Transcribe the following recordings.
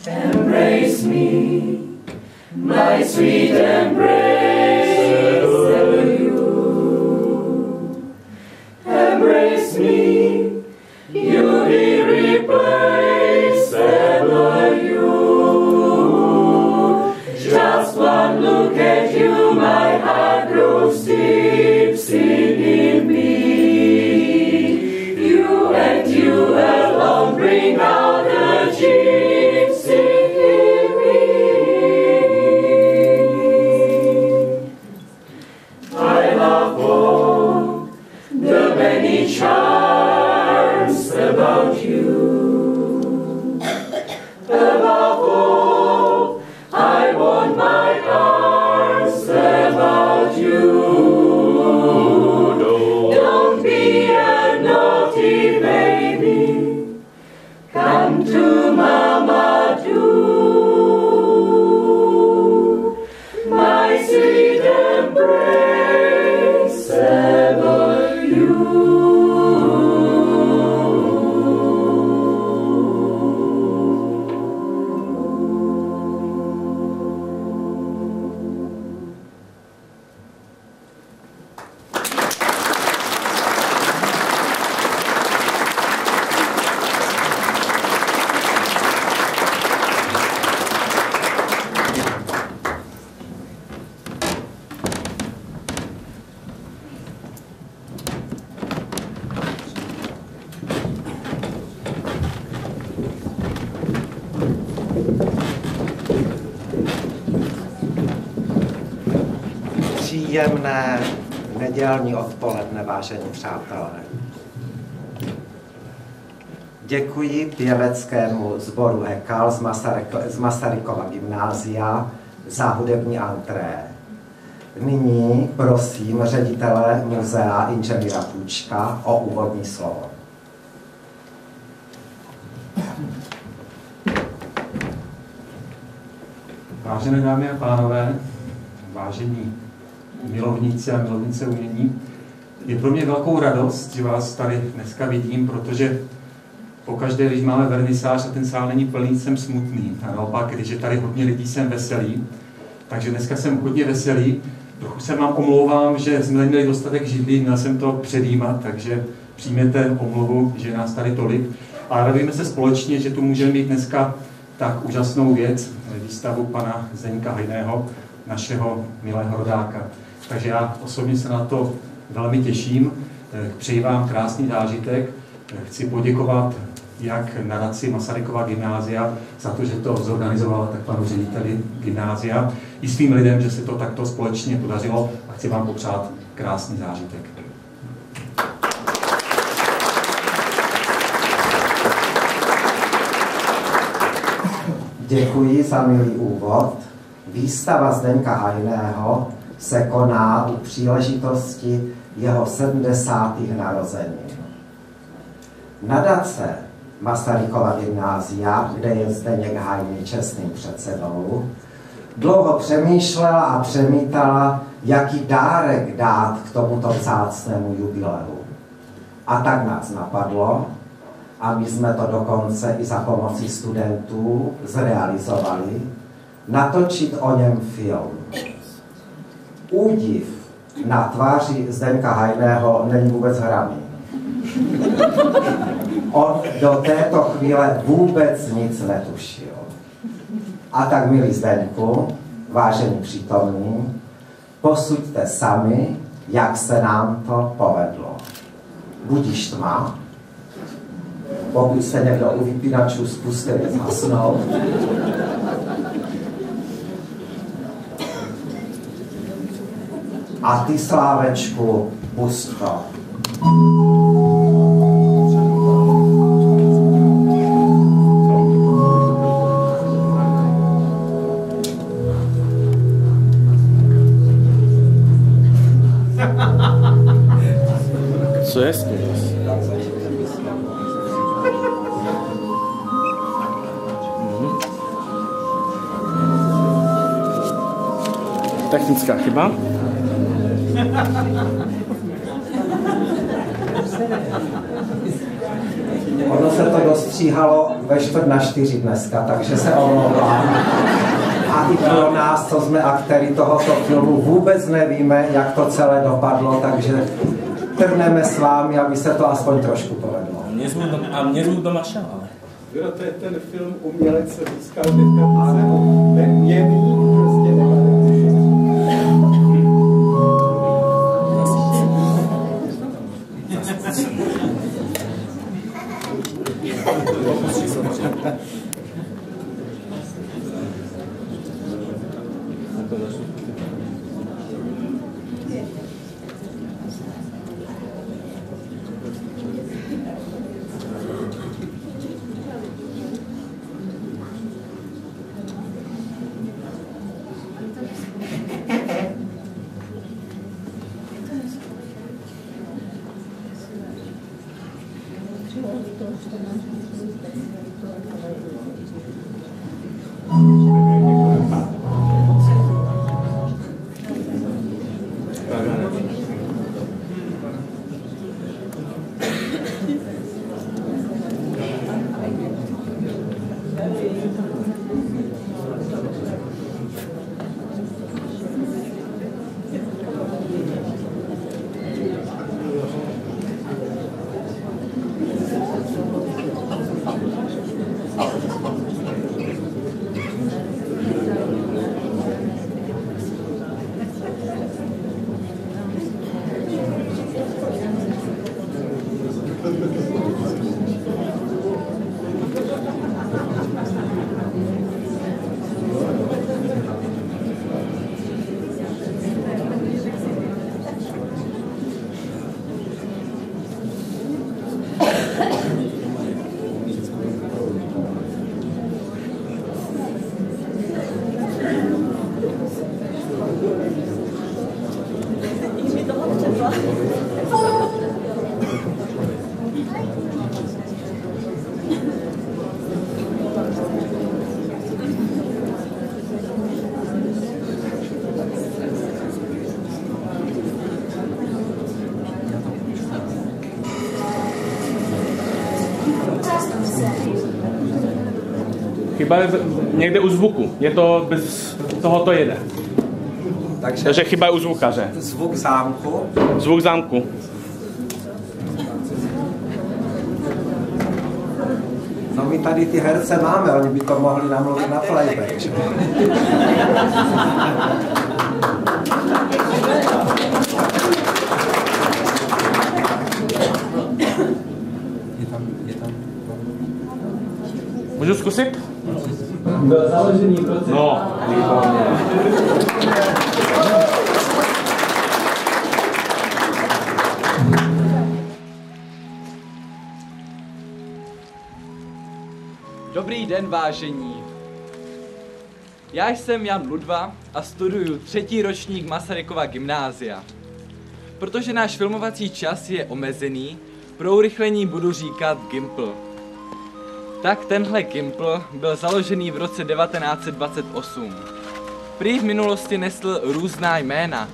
Embrace me, my sweet embrace, ever you. Embrace me, you irreplaceable you. Just one look at you, my heart grows deep, singing me. You and you alone bring out the gypsy in me. I love all the many charms about you. Above all, I want my arms about you. Don't be a naughty baby, come to Mama do. My sweet embrace, ever you. Příjemné nedělní odpoledne, vážení přátelé. Děkuji pěveckému sboru Hekal z Masarykova gymnázia za hudební antré. Nyní prosím ředitele muzea inženýra Půčka o úvodní slovo. Vážené dámy a pánové, vážení milovníci a milovnice umění, je pro mě velkou radost, že vás tady dneska vidím, protože pokaždé, když máme vernisáž a ten sál není plný, jsem smutný. A naopak, když je tady hodně lidí, jsem veselý. Takže dneska jsem hodně veselý. Trochu se vám omlouvám, že jsme neměli dostatek židlí, měl jsem to předjímat, takže přijměte omluvu, že je nás tady tolik. A radujeme se společně, že tu můžeme mít dneska tak úžasnou věc, výstavu pana Zdeňka Hajného, našeho milého rodáka. Takže já osobně se na to velmi těším. Přeji vám krásný zážitek. Chci poděkovat jak nadaci Masarykova gymnázia za to, že to zorganizovala, tak panu řediteli gymnázia i svým lidem, že se to takto společně podařilo a chci vám popřát krásný zážitek. Děkuji za milý úvod. Výstava Zdeňka Hajného se koná u příležitosti jeho 70. narozenin. Nadace Masarykova gymnázia, kde je Zdeněk Hajný čestným předsedou, dlouho přemýšlela a přemítala, jaký dárek dát k tomuto vzácnému jubileu. A tak nás napadlo, a my jsme to dokonce i za pomoci studentů zrealizovali, natočit o něm film. Údiv na tváři Zdeňka Hajného není vůbec hraný. On do této chvíle vůbec nic netušil. A tak, milí Zdeňku, vážení přítomní, posuďte sami, jak se nám to povedlo. Budiž tma, pokud se někdo u vypínačů spustili zhasnout. A ty, Slávečku, pust to. Co je s tím? Technická chyba. Ono se to dostříhalo ve 3:45 dneska, takže se omlouvám. A i pro nás, co jsme aktéry tohoto filmu, vůbec nevíme, jak to celé dopadlo, takže trhneme s vámi, aby se to aspoň trošku povedlo. A mě zvuk doma šel, ale. Jo, to je ten film Umělec se získal teďka neměný, prostě Chyba je někde u zvuku. Je to bez toho to jede. Takže chyba je u zvukaře. Zvuk zámku. Zvuk zámku. No my tady ty herce máme, oni by to mohli namluvit na playback. Že? Můžu zkusit? byl založený v roce. No, výborně. Dobrý den, vážení. Já jsem Jan Ludva a studuju 3. ročník Masarykova gymnázia. Protože náš filmovací čas je omezený, pro urychlení budu říkat Gimpl. Tak tenhle Gimpl byl založený v roce 1928. Prý v minulosti nesl různá jména,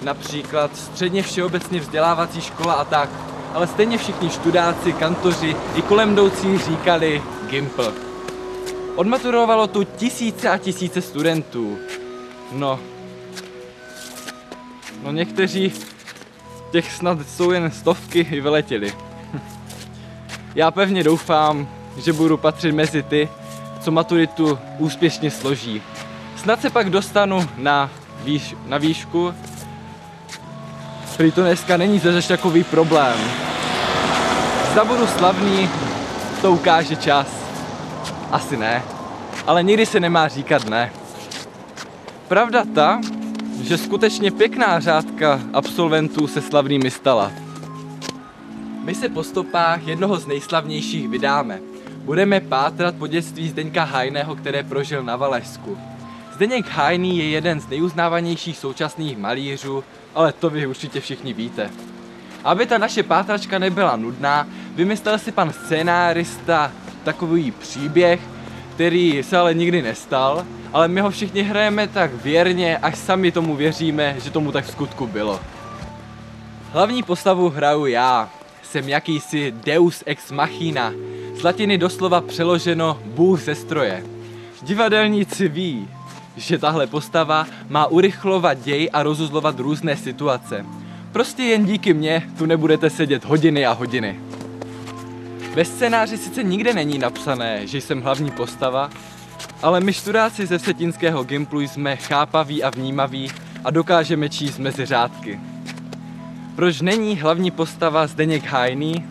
například středně všeobecně vzdělávací škola a tak, ale stejně všichni študáci, kantoři i kolem jdoucí říkali Gimpl. Odmaturovalo tu tisíce a tisíce studentů. No někteří, těch snad jsou jen stovky, i vyletěli. Já pevně doufám, že budu patřit mezi ty, co maturitu úspěšně složí. Snad se pak dostanu na výšku. Prý to dneska není zase takový problém. Zda budu slavný, to ukáže čas. Asi ne, ale nikdy se nemá říkat ne. Pravda ta, že skutečně pěkná řádka absolventů se slavnými stala. My se po stopách jednoho z nejslavnějších vydáme. Budeme pátrat po dětství Zdeňka Hajného, které prožil na Valašsku. Zdeněk Hajný je jeden z nejuznávanějších současných malířů, ale to vy určitě všichni víte. Aby ta naše pátračka nebyla nudná, vymyslel si pan scénárista takový příběh, který se ale nikdy nestal, ale my ho všichni hrajeme tak věrně, až sami tomu věříme, že tomu tak v skutku bylo. Hlavní postavu hraju já. Jsem jakýsi deus ex machina, z latiny doslova přeloženo Bůh ze stroje. Divadelníci ví, že tahle postava má urychlovat děj a rozuzlovat různé situace. Prostě jen díky mně tu nebudete sedět hodiny a hodiny. Ve scénáři sice nikde není napsané, že jsem hlavní postava, ale my študáci ze vsetínského Gimplu jsme chápaví a vnímaví a dokážeme číst mezi řádky. Proč není hlavní postava Zdeněk Hajný?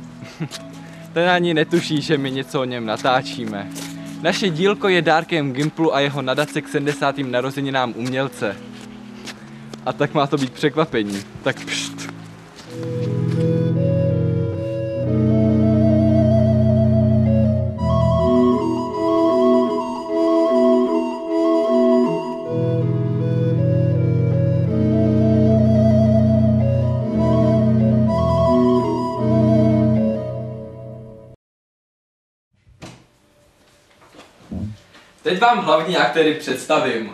Ten ani netuší, že my něco o něm natáčíme. Naše dílko je dárkem Gimplu a jeho nadace k 70. narozeninám umělce. A tak má to být překvapení. Tak pšt. Teď vám hlavní aktéry představím.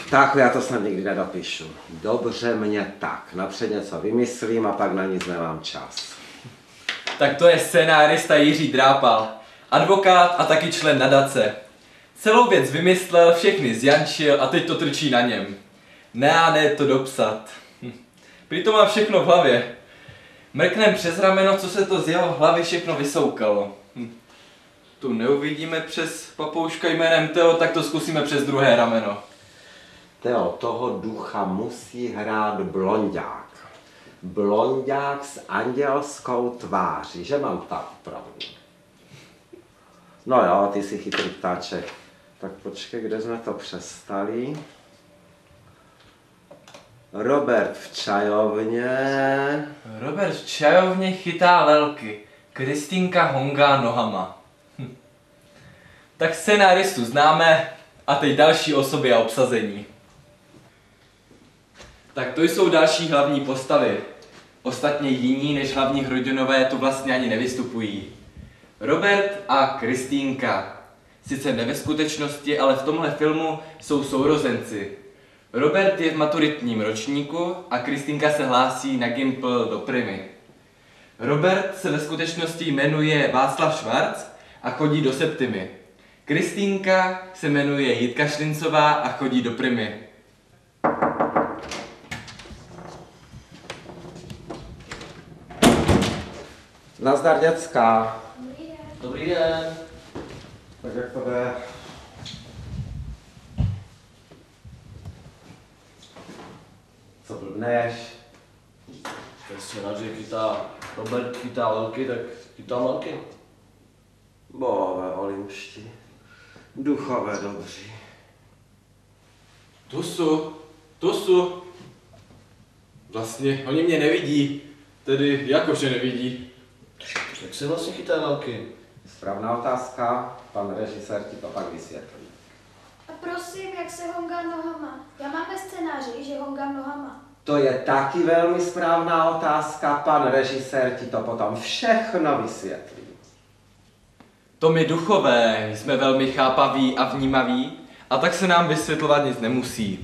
Tak, já to snad nikdy nedopíšu. Dobře mě tak. Napřed něco vymyslím a pak na nic nemám čas. Tak to je scénárista Jiří Drápal, advokát a taky člen nadace. Celou věc vymyslel, všechny zjančil a teď to trčí na něm. Ne to dopsat. Prý to má všechno v hlavě. Mrknem přes rameno, co se to z jeho hlavy všechno vysoukalo. Tu neuvidíme přes papouška jménem Teo, tak to zkusíme přes druhé rameno. Teo, toho ducha musí hrát blonďák. Blonďák s andělskou tváří, že mám tak pravdu. No jo, ty jsi chytrý ptáček. Tak počkej, kde jsme to přestali? Robert v čajovně. Robert v čajovně chytá lelky. Kristýnka hongá nohama. Tak scénáristu známe a teď další osoby a obsazení. Tak to jsou další hlavní postavy. Ostatně jiní než hlavní hrdinové tu vlastně ani nevystupují. Robert a Kristýnka. Sice ne ve skutečnosti, ale v tomhle filmu jsou sourozenci. Robert je v maturitním ročníku a Kristýnka se hlásí na Gimpl do Primy. Robert se ve skutečnosti jmenuje Václav Švarc a chodí do Septimy. Kristýnka se jmenuje Jitka Šlincová a chodí do Primy. Nazdar, děcka. Dobrý den. Tak jak to jde? Co blbneš? Tak scénáři chytá, Robert chytá lelky, tak chytám lelky. Bohové olimští. Duchové dobří. Tusu. Vlastně oni mě nevidí. Tedy jakože nevidí. Jak se vlastně chytá lelky? Správná otázka, pan režisér ti to pak vysvětlí. A prosím, jak se hongá nohama? Já mám ve scénáři, že hongám nohama. To je taky velmi správná otázka, pan režisér ti to potom všechno vysvětlí. To my duchové jsme velmi chápaví a vnímaví a tak se nám vysvětlovat nic nemusí.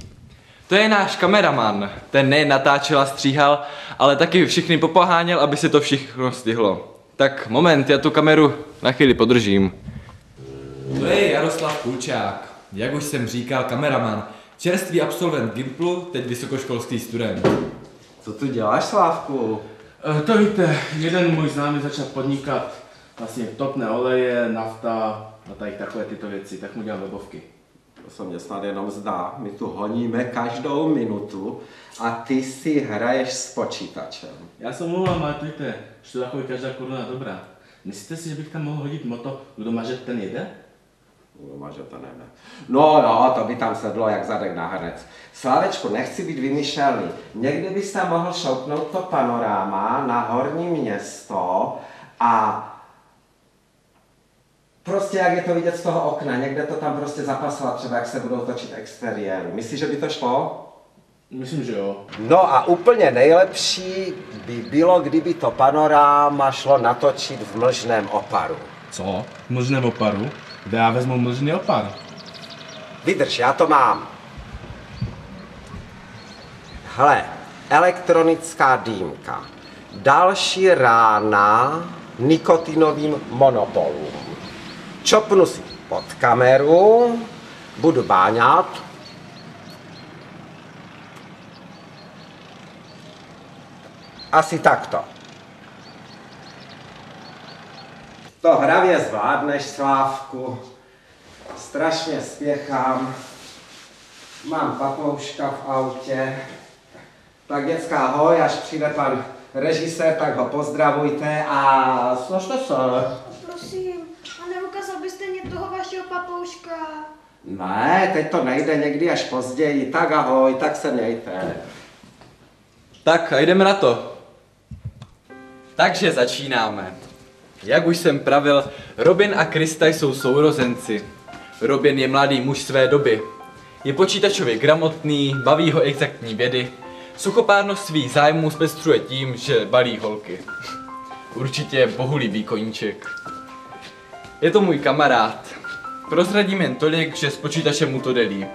To je náš kameraman, ten nejen natáčel a stříhal, ale taky všechny popoháněl, aby se to všechno stihlo. Tak moment, já tu kameru na chvíli podržím. To je Jaroslav Kulčák, jak už jsem říkal, kameraman. Čerstvý absolvent Gimplu, teď vysokoškolský student. Co tu děláš, Slávku? To víte, jeden můj známý začal podnikat vlastně topné oleje, nafta a tady takové tyto věci, tak mu dělám webovky. To se mě snad jenom zdá, my tu honíme každou minutu a ty si hraješ s počítačem. Já se omlouvám, ale to víte, študákovi každá koruna dobrá. Myslíte si, že bych tam mohl hodit moto, kdo maže, ten jede? Kdo maže, to nejde. No jo, to by tam sedlo jak zadek na hrnec. Slávečku, nechci být vymyšlený. Někdy bys tam mohl šoupnout to panoráma na Horní Město a prostě jak je to vidět z toho okna, někde to tam prostě zapasovat, třeba jak se budou točit exteriéry. Myslíš, že by to šlo? Myslím, že jo. No a úplně nejlepší by bylo, kdyby to panoráma šlo natočit v mlžném oparu. Co? Mlžné oparu? Kde já vezmu mlžný opar? Vydrž, já to mám. Hele, elektronická dýmka. Další rána nikotinovým monopolům. Čopnu si pod kameru, budu báňat. Asi takto. To hravě zvládneš, Slávku. Strašně spěchám. Mám papouška v autě. Tak děcka, ahoj, až přijde pan režisér, tak ho pozdravujte a složte se. Prosím, a neukázal byste mě toho vašeho papouška? Ne, teď to nejde, někdy až později. Tak ahoj, tak se mějte. Tak a jdeme na to. Takže začínáme. Jak už jsem pravil, Robin a Krista jsou sourozenci. Robin je mladý muž své doby. Je počítačově gramotný, baví ho exaktní vědy. Suchopárnost svých zájmů zpestřuje tím, že balí holky. Určitě bohulibý koníček. Je to můj kamarád. Prozradím jen tolik, že s počítačem mu to jde líp.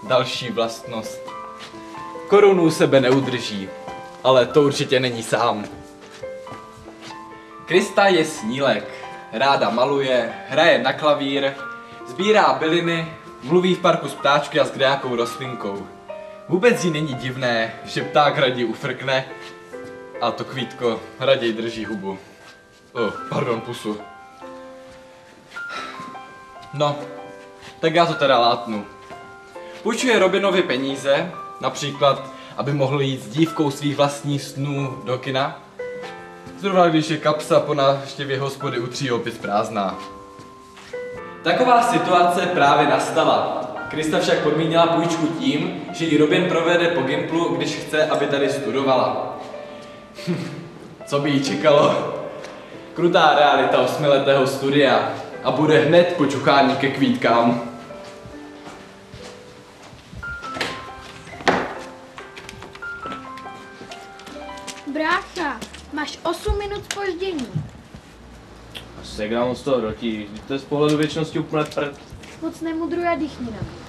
Další vlastnost. Korunu sebe neudrží, ale to určitě není sám. Krista je snílek. Ráda maluje, hraje na klavír, sbírá byliny, mluví v parku s ptáčky a s kdejakou rostlinkou. Vůbec jí není divné, že pták raději ufrkne a to kvítko raději drží hubu. Pardon, pusu. No, tak já to teda látnu. Půjčuje Robinovi peníze, například, aby mohl jít s dívkou svých vlastních snů do kina. Zrovna když je kapsa po návštěvě hospody u 3 opět prázdná. Taková situace právě nastala. Krista však podmínila půjčku tím, že ji Robin provede po Gimplu, když chce, aby tady studovala. Co by jí čekalo? Krutá realita 8letého studia a bude hned počuchání ke kvítkám. Brácha, máš 8 minut zpoždění. Jak nám z toho rotí, to je z pohledu věčnosti úplně prd. Moc nemudruj a dýchni na mě.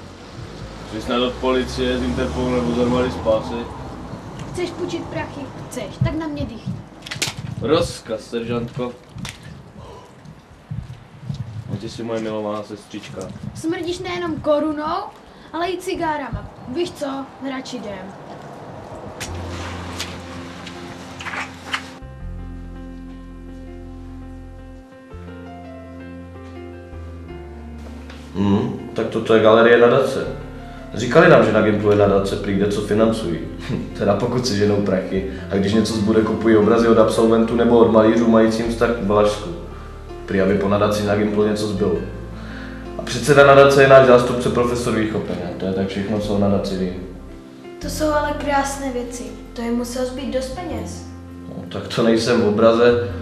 Jsi snad od policie, z Interpolu nebo z armády spásy. Chceš půjčit prachy? Chceš, tak na mě dýchni. Rozkaz, seržantko. A ty jsi moje milovaná sestřička. Smrdíš nejenom korunou, ale i cigárama. Víš co? Radši jdem. Tak toto je galerie nadace. Říkali nám, že na Gimplu je nadace, prý kde co financují. Teda pokud si ženou prachy a když něco zbude, kupují obrazy od absolventů nebo od malířů majícím vztah k Valašsku. Prý aby po nadaci na Gimplu něco zbylo. A předseda nadace je náš zástupce profesor Výchopen. To je tak všechno, co o nadaci vím. To jsou ale krásné věci. To je musel zbýt dost peněz. No, tak to nejsem v obraze.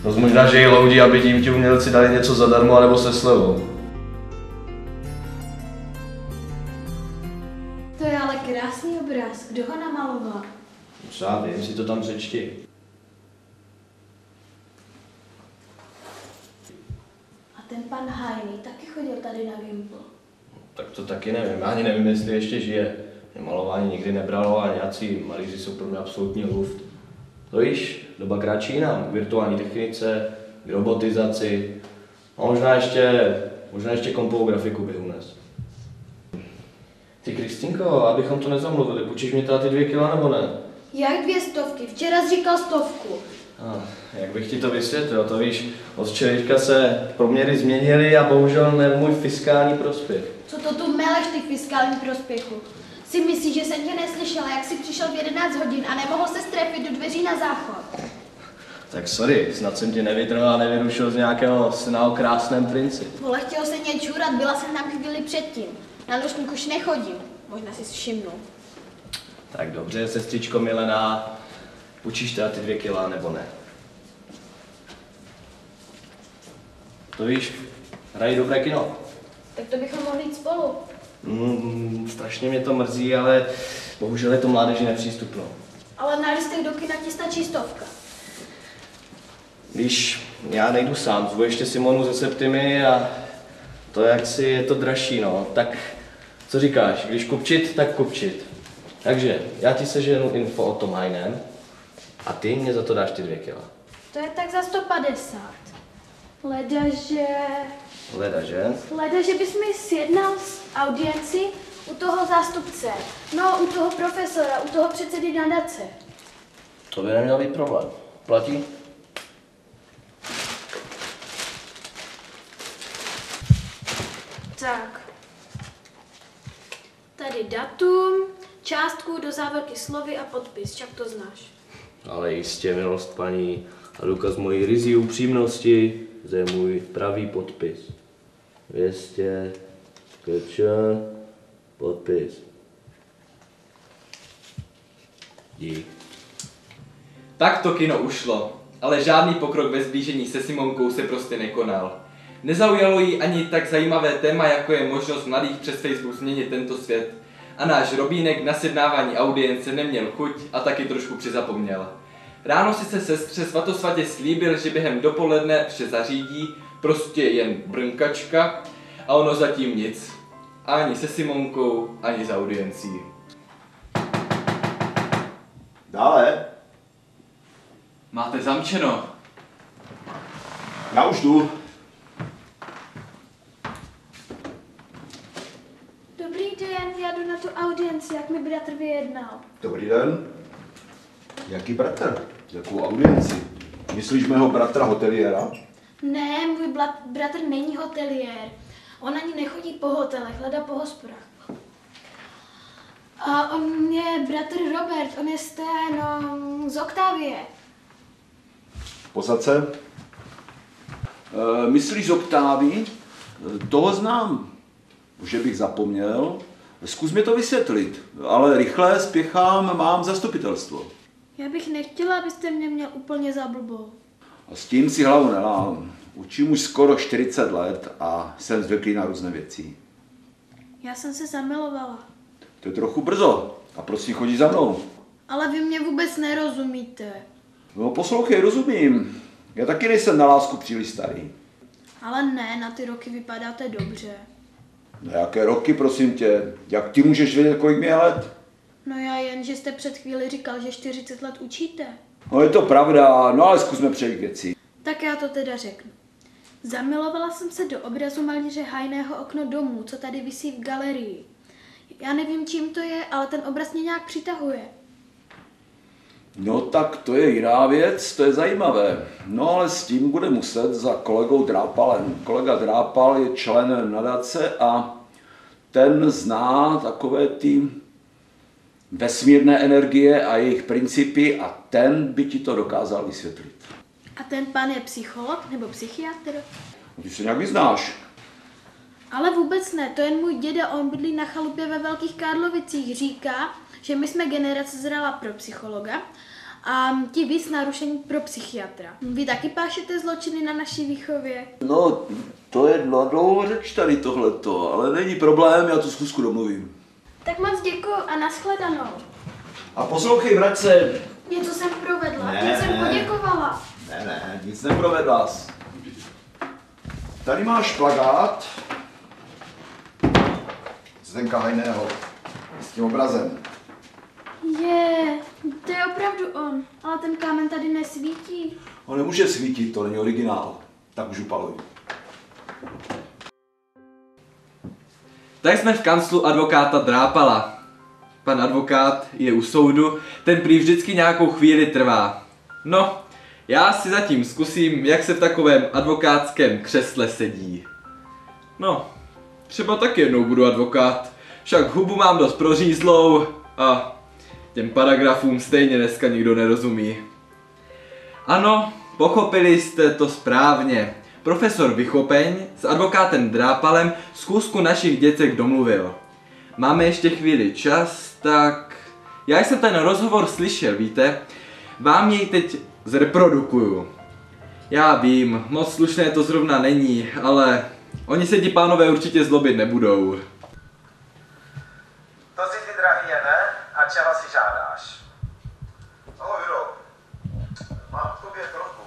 No možná, že ji loudí, aby tím ti umělci dali něco zadarmo anebo se slevou. To je ale krásný obraz. Kdo ho namaloval? Co já vím, si to tam přečti. A ten pan Hajný taky chodil tady na Gimpl. Tak to taky nevím, já ani nevím, jestli ještě žije. Mě malování nikdy nebralo a nějací malíři jsou pro mě absolutní luft. To víš, doba kráčí jinam, k virtuální technice, k robotizaci a možná ještě kompovou grafiku bych unes. Ty Kristýnko, abychom to nezamluvili, půjčíš mi teda ty 2 kila nebo ne? Jak 200? Včera jsi říkal 100. Jak bych ti to vysvětlil, to víš, od včerejška se poměry změnily a bohužel ne v můj fiskální prospěch. Co to tu meleš ty fiskální prospěchu? Si myslíš, že jsem tě neslyšela, jak jsi přišel v 11 hodin a nemohl se strefit do dveří na záchod? Tak sorry, snad jsem tě nevytrhl a nevyrušil z nějakého sna o krásném princi. Vole, chtěl se mě čůrat, byla jsem tam chvíli předtím. Na nožník už nechodím, možná si všimnu. Tak dobře, sestřičko milená, půjčíš teda ty 2 kila nebo ne? To víš, hrají dobré kino. Tak to bychom mohli jít spolu. Strašně mě to mrzí, ale bohužel je to mládeži nepřístupno. Ale na listech do kina ti stačí 100. Víš, já nejdu sám, zvu ještě Simonu ze Septimy a to jaksi je to dražší, no. Tak co říkáš, když kupčit, tak kupčit. Takže já ti seženu info o tom hajném a ty mě za to dáš ty 2 kila. To je tak za 150. Ledaže bys mi sjednal audienci u toho zástupce. No, u toho profesora, u toho předsedy nadace. To by neměl být problém. Platí? Tak. Tady datum, částku do závorky slovy a podpis, však to znáš. Ale jistě, milost paní, a důkaz mojí ryzí upřímnosti, to je můj pravý podpis. 200, KČ, podpis. Dík. Tak to kino ušlo, ale žádný pokrok ve zblížení se Simonkou se prostě nekonal. Nezaujalo jí ani tak zajímavé téma, jako je možnost mladých přes Facebook změnit tento svět. A náš Robínek na sjednávání audience neměl chuť a taky trošku přizapomněl. Ráno si se sestře svatosvatě slíbil, že během dopoledne vše zařídí, prostě jen brnkačka, a ono zatím nic. Ani se Simonkou, ani s audiencí. Dále. Máte zamčeno. Já už jdu. Dobrý den, já jdu na tu audienci, jak mi bratr vyjednal. Dobrý den. Jaký bratr? Jakou audienci? Myslíš mého bratra hoteliéra? Ne, můj bratr není hoteliér. On ani nechodí po hotelech, hledá po hospodách. A on je bratr Robert, on je z Oktávie. Posaď se. Myslíš z Oktávy? Toho znám. Už bych zapomněl. Zkus mi to vysvětlit, ale rychle spěchám, mám zastupitelstvo. Já bych nechtěla, abyste mě měl úplně za blbou. A s tím si hlavu nelám. Učím už skoro 40 let a jsem zvyklý na různé věci. Já jsem se zamilovala. To je trochu brzo. A prosím, chodí za mnou. Ale vy mě vůbec nerozumíte. No poslouchej, rozumím. Já taky nejsem na lásku příliš starý. Ale ne, na ty roky vypadáte dobře. No jaké roky, prosím tě? Jak ty můžeš vědět, kolik mi je let? No já jen, že jste před chvíli říkal, že 40 let učíte. No je to pravda, no ale zkusme přejít k věci. Tak já to teda řeknu. Zamilovala jsem se do obrazu malíře Hajného Okno domů, co tady visí v galerii. Já nevím, čím to je, ale ten obraz mě nějak přitahuje. No tak to je jiná věc, to je zajímavé. No ale s tím bude muset za kolegou Drápalem. Kolega Drápal je člen nadace a ten zná takové ty vesmírné energie a jejich principy a ten by ti to dokázal vysvětlit. A ten pán je psycholog nebo psychiatr? Ty se nějak vyznáš. Ale vůbec ne, to je jen můj děda, on bydlí na chalupě ve Velkých Karlovicích. Říká, že my jsme generace zralá pro psychologa a ti víc narušení pro psychiatra. Vy taky pášete zločiny na naší výchově? No, to je na dlouho řeč tady tohleto, ale není problém, já tu schůzku domluvím. Tak moc děkuju a nashledanou. A poslouchej, vrať se. Něco jsem provedla, teď jsem poděkovala. Ne, nic neprovedla jsi. Tady máš plakát Zdenka Hajného s tím obrazem. To je opravdu on, ale ten kámen tady nesvítí. On nemůže svítit, to není originál. Tak už upaluj. Tak jsme v kanclu advokáta Drápala. Pan advokát je u soudu, ten prý vždycky nějakou chvíli trvá. No, já si zatím zkusím, jak se v takovém advokátském křesle sedí. No, třeba taky jednou budu advokát, však hubu mám dost prořízlou a těm paragrafům stejně dneska nikdo nerozumí. Ano, pochopili jste to správně. Profesor Vychopeň s advokátem Drápalem zkusku našich děcek domluvil. Máme ještě chvíli čas, tak... Já jsem ten rozhovor slyšel, víte? Vám jej teď zreprodukuju. Já vím, moc slušné to zrovna není, ale oni se ti pánové určitě zlobit nebudou. To si ty drahý je, ne? A čeho si žádáš? Ahoj, Viro. Mám k tobě trochu.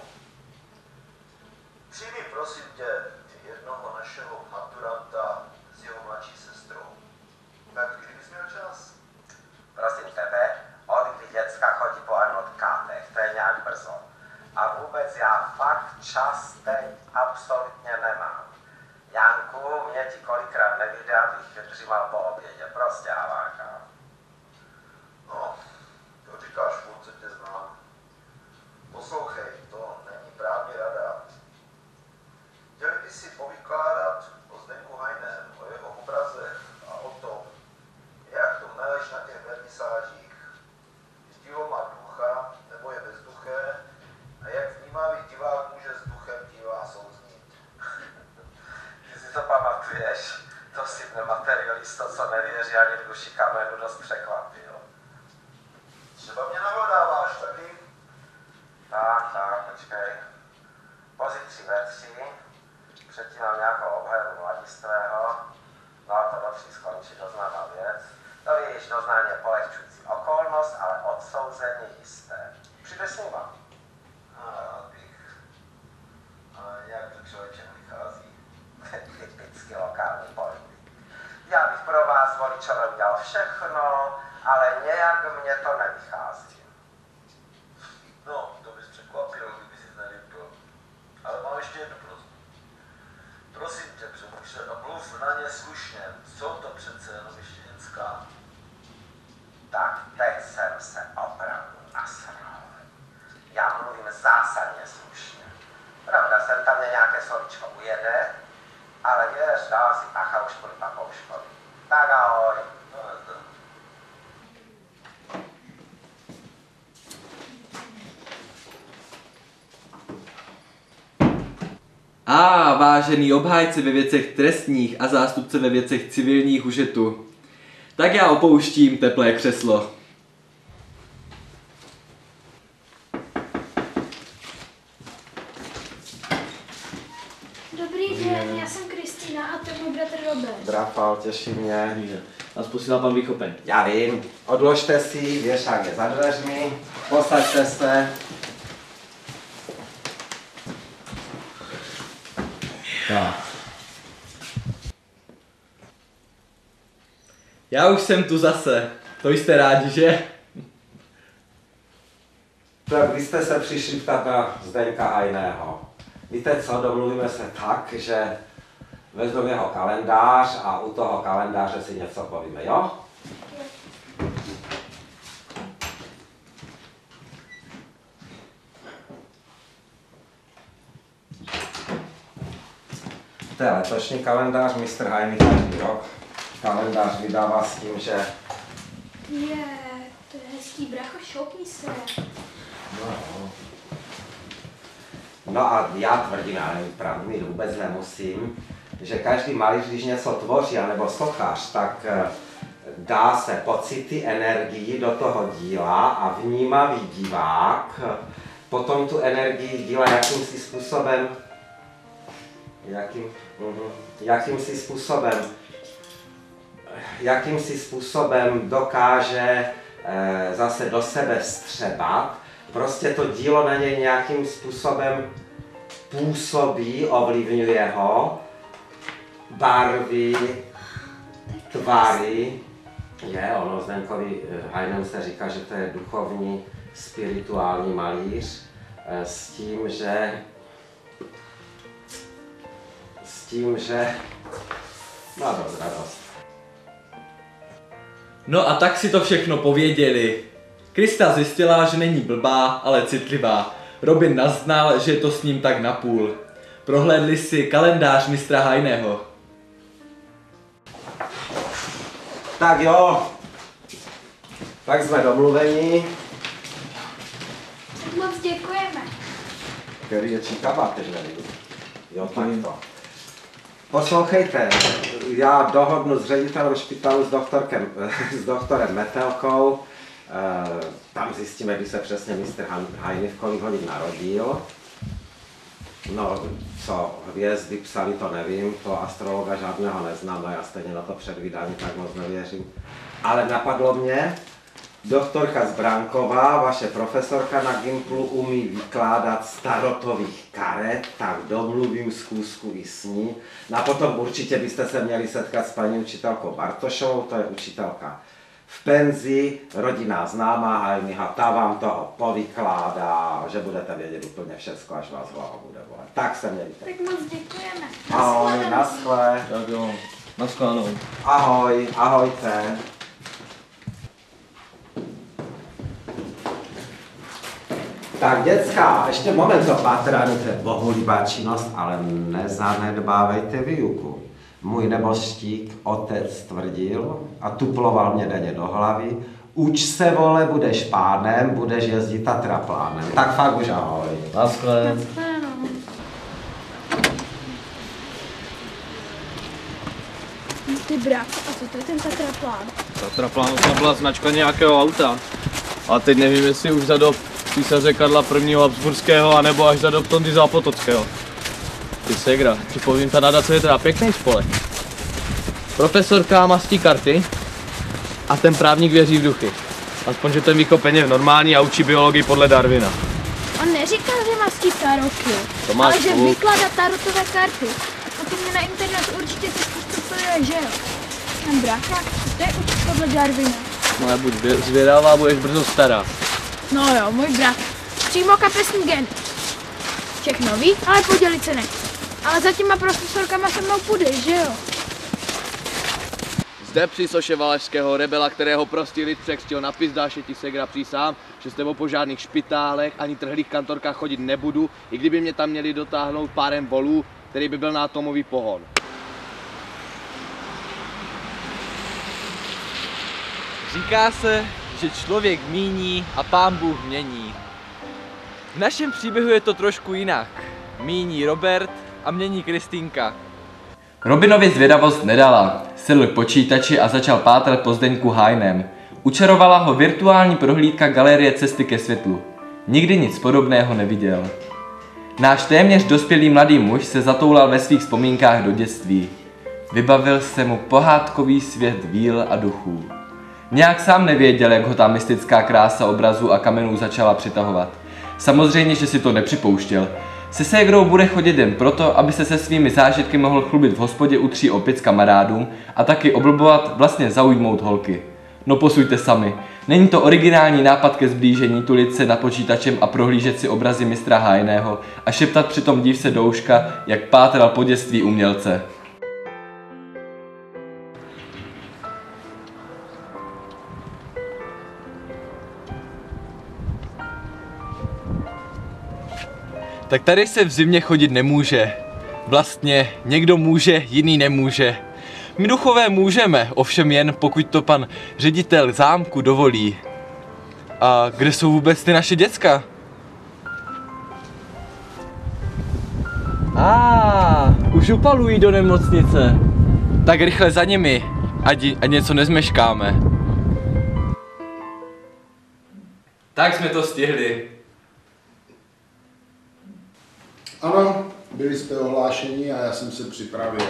čas teď absolutně nemám. Janku, mě ti kolikrát nevíde, abych dřímal po obědě. Prostě havárka. No, to říkáš, furt se tě znám. Poslouchej, to není právní rada. Chtěli by si povykládat o Zdeňku Hajném, o jeho obraze a o tom, jak to meleš na těch vernisážích. Jestli ho má ducha, nebo je bezduché, a jak vnímavý divák může s duchem divá souznít. Ty si to pamatuješ? To si nematerialista, co nevěří ani v duši kamenu, dost překvapil. Třeba mě navodáváš taky? Tak, počkej. Pozítří ve 3, předtím mám nějakou obhajobu mladistvého, no a to do 3 skončí doznaná věc. To víš, doznání je polehčující okolnost, ale odsouzení jisté. Přijdeš s nima? Ale jak to člověče nevychází? Typicky lokální politik. Já bych pro vás voličové udělal všechno, ale nějak mě to nevychází. No, to bys překvapil, kdyby si nevypil. Ale mám ještě jednu prosbu. Prosím tě, přemýšlej a mluv na ně slušně. Jsou to přece jenom ještě dětská. Tak teď jsem se opravdu nasral. Já mluvím zásadně slušně. Pravda, sem tam mě nějaké slovíčko ujede, ale věř, dál si pacha už kvůli papouškovi. Tak ahoj. No, nezdar. Vážený obhájci ve věcech trestních a zástupce ve věcech civilních už je tu. Tak já opouštím teplé křeslo. Dobrý den, já jsem Kristýna a to je můj bratr Robert. Drafal, těší mě. Nás posílá pan Výchopeň. Já vím. Odložte si, věšák je za dveřmi, posaďte se. Tak. Já už jsem tu zase. To jste rádi, že? Tak vy jste se přišli ptat na Zdeňka Hajného. Víte co, domluvíme se tak, že vezmu jeho kalendář a u toho kalendáře si něco povíme, jo? To je letošní kalendář, mistr Hajný každý rok. Kalendář vydává s tím, že... To je hezký, bracho, šoupni se. No a já tvrdím, ale pravdu mít vůbec nemusím, že každý malíř, když něco tvoří, anebo sochař, tak dá se pocity, energii do toho díla a vnímavý divák potom tu energii díla jakýmsi způsobem dokáže zase do sebe vstřebat. Prostě to dílo na něj nějakým způsobem působí, ovlivňuje ho, barvy, tvary. Ono Zdeňkovi Hajnem se říká, že to je duchovní, spirituální malíř, s tím, že má dost radost. No a tak si to všechno pověděli. Krista zjistila, že není blbá, ale citlivá. Robin naznal, že je to s ním tak napůl. Prohlédli si kalendář mistra Hajného. Tak jo, tak jsme domluveni. Tak moc děkujeme. Který je číkavá, teď nevím. Jo, tak to. Poslouchejte, já dohodnu s ředitelem špitalu s doktorem Metelkou. Tam zjistíme, kdy se přesně mistr Hajný v kolik hodin narodil. No, co hvězdy psali, to nevím, to astrologa žádného neznám, no já stejně na to předvídání tak moc nevěřím. Ale napadlo mě, doktorka Zbránková, vaše profesorka na Gimplu, umí vykládat z tarotových karet, tak domluvím zkusku i s ní. No a potom určitě byste se měli setkat s paní učitelkou Bartošovou, to je učitelka v penzi, rodinná známá Hajnyho, ta vám toho povykládá, že budete vědět úplně všechno, až vás hlava bude bolet. Tak se mějte. Tak moc děkujeme. Ahoj, naschle. Tak jo, naschledanou. Ahoj, ahojte. Tak děcka, ještě moment opatrání, to je bohulibá činnost, ale nezanedbávejte výuku. Můj nebožtík otec tvrdil a tuploval mě denně do hlavy, uč se, vole, budeš pánem, budeš jezdit tatraplánem. Tak fakt už ahoj. Naschle. Ty brácho, a co to je ten tatraplán? Tatraplán to byla značka nějakého auta. A teď nevím, jestli už za dob císaře Karla I. Habsburského, anebo až za dob Tondy Zápotockého. Ty segra, připovím, ta nadace je teda pěkný spolek. Profesorka mastí karty a ten právník věří v duchy. Aspoň, že ten výkopen je normální a učí biologii podle Darwina. On neříkal, že mastí taroty, ale že vykládá tarotové karty. A to mě na internetu určitě to že jo? Ten brácha, to je učit podle Darwina. No já buď zvědavá, budeš brzo stará. No jo, můj brat. Přímo kapesní gen. Všechno ví, ale podělit se nechce. Ale za těma profesorkama se mnou půjdeš, že jo? Zde při soše Valašského rebela, kterého prostý lid překřtil na pizdáše, ti segra přísám, že s tebou po žádných špitálech ani trhlých kantorkách chodit nebudu, i kdyby mě tam měli dotáhnout párem volů, který by byl na atomový pohon. Říká se, že člověk míní a Pán Bůh mění. V našem příběhu je to trošku jinak. Míní Robert a mění Kristýnka. Robinovi zvědavost nedala. Sedl k počítači a začal pátrat po Zdeňku Hajném. Učarovala ho virtuální prohlídka galerie Cesty ke světlu. Nikdy nic podobného neviděl. Náš téměř dospělý mladý muž se zatoulal ve svých vzpomínkách do dětství. Vybavil se mu pohádkový svět víl a duchů. Nějak sám nevěděl, jak ho ta mystická krása obrazů a kamenů začala přitahovat. Samozřejmě, že si to nepřipouštěl. Se ségrou bude chodit jen proto, aby se svými zážitky mohl chlubit v hospodě u 3 opic kamarádům a taky oblbovat, vlastně zaujmout holky. No posuďte sami. Není to originální nápad ke zblížení tulit se nad počítačem a prohlížet si obrazy mistra Hajného a šeptat přitom div se do uška, jak pátral po dětství umělce. Tak tady se v zimě chodit nemůže. Vlastně někdo může, jiný nemůže. My duchové můžeme, ovšem jen pokud to pan ředitel zámku dovolí. A kde jsou vůbec ty naše děcka? Už upalují do nemocnice. Tak rychle za nimi, ať něco nezmeškáme. Tak jsme to stihli. Ano, byli jste ohlášeni a já jsem se připravil.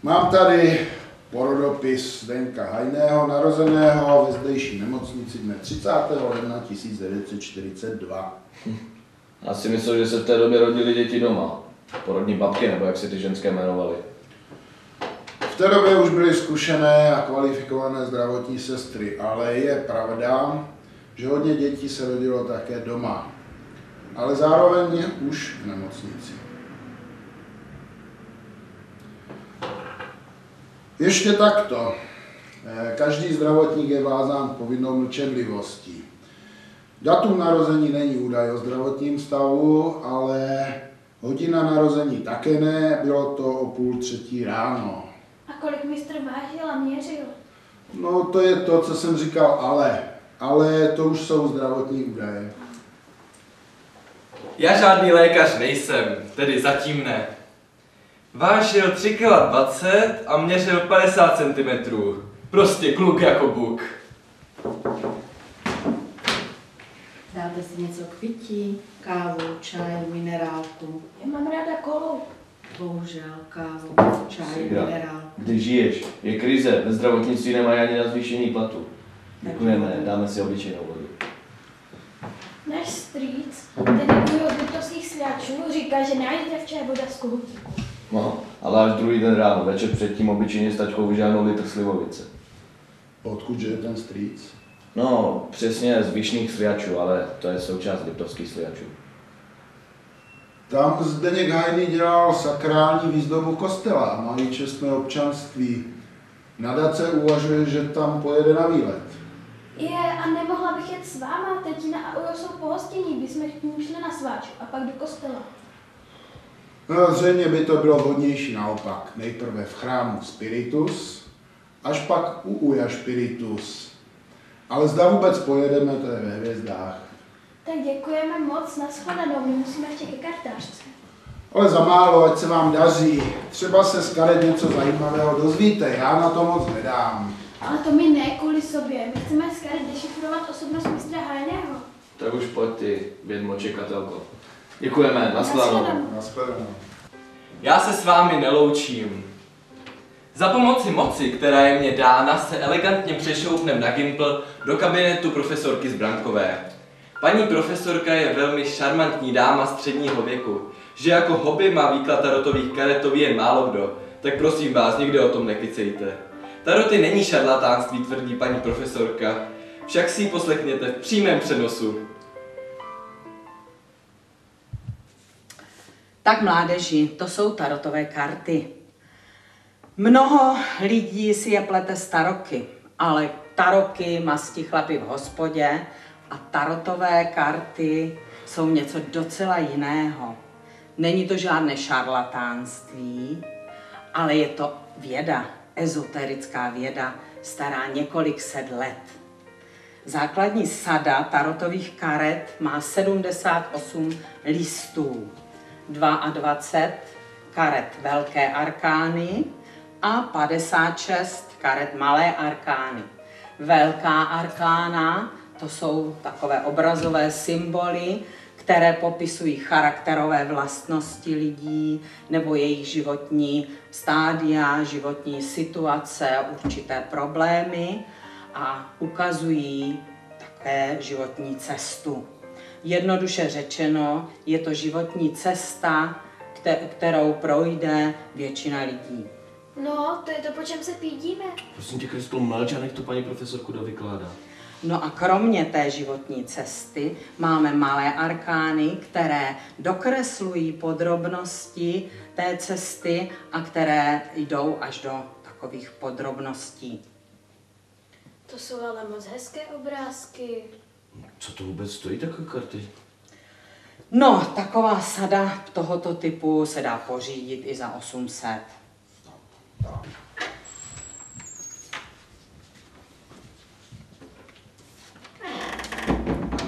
Mám tady porodopis Zdeňka Hajného, narozeného ve zdejší nemocnici dne 30. ledna 1942. Já si myslel, že se v té době rodily děti doma. Porodní babky, nebo jak se ty ženské jmenovaly. V té době už byly zkušené a kvalifikované zdravotní sestry, ale je pravda, že hodně dětí se rodilo také doma. Ale zároveň už v nemocnici. Ještě takto. Každý zdravotník je vázán povinnou mlčenlivostí. Datum narození není údaj o zdravotním stavu, ale hodina narození také ne, bylo to o 2:30 ráno. A kolik mistr vážil a měřil? No to je to, co jsem říkal, ale to už jsou zdravotní údaje. Já žádný lékař nejsem, tedy zatím ne. Vážil 3,20 kg a měřil 50 cm. Prostě kluk jako buk. Dáte si něco k pití? Kávu, čaj, minerálku? Já mám ráda kolu. Bohužel, kávu, čaj, minerálku. Když žiješ, je krize, ve zdravotnictví nemají ani na zvýšení platu. Děkujeme, dáme si obyčejnou vodu. Náš strýc, tedy můj od bytostných svědčů, říká, že nájdevče je voda z kohutíku. No, ale až druhý den ráno, večer předtím obyčejně s tačkou vyžádnou litr slivovice. Odkud je ten strýc? No, přesně z Vyšných Sliačů, ale to je součást Liptovských Sliačů. Tam Zdeněk Hajný dělal sakrální výzdobu kostela a má i čestné občanství. Nadace uvažuje, že tam pojede na výlet. A nemohla bych jet s váma? Tetina a Ujo jsou pohostění, bychom k ním šli na sváčku a pak do kostela. No, zřejmě by to bylo vhodnější naopak. Nejprve v chrámu Spiritus, až pak u Uja Spiritus. Ale zda vůbec pojedeme, to je ve hvězdách. Tak děkujeme moc, nashledanou, my musíme ještě ke kartářce. Ale za málo, ať se vám daří. Třeba se z karet něco zajímavého dozvíte, já na to moc nedám. Ale to my ne kvůli sobě, my chceme z karet dešifrovat osobnost mistra Hajného. Tak už pojď ty, vědmo čekatelko. Děkujeme, nashledanou. Nashledanou. Já se s vámi neloučím. Za pomoci moci, která je mě dána, se elegantně přešoupnem na Gimpl do kabinetu profesorky Zbrankové. Paní profesorka je velmi šarmantní dáma středního věku, že jako hobby má výklad tarotových karet to ví jen málo kdo, tak prosím vás, nikdy o tom nekecejte. Taroty není šarlatánství, tvrdí paní profesorka, však si ji poslechněte v přímém přenosu. Tak mládeži, to jsou tarotové karty. Mnoho lidí si je plete s taroky, ale taroky mastí chlapi v hospodě a tarotové karty jsou něco docela jiného. Není to žádné šarlatánství, ale je to věda, ezoterická věda, stará několik set let. Základní sada tarotových karet má 78 listů, 22 karet velké arkány a 56 karet malé arkány. Velká arkána, to jsou takové obrazové symboly, které popisují charakterové vlastnosti lidí nebo jejich životní stádia, životní situace, určité problémy a ukazují také životní cestu. Jednoduše řečeno, je to životní cesta, kterou projde většina lidí. No, to je to, po čem se pídíme. Prosím tě, Kristl, mlč a nech to paní profesorku dovykládá. No a kromě té životní cesty máme malé arkány, které dokreslují podrobnosti té cesty a které jdou až do takových podrobností. To jsou ale moc hezké obrázky. Co to vůbec stojí takové karty? No, taková sada tohoto typu se dá pořídit i za 800.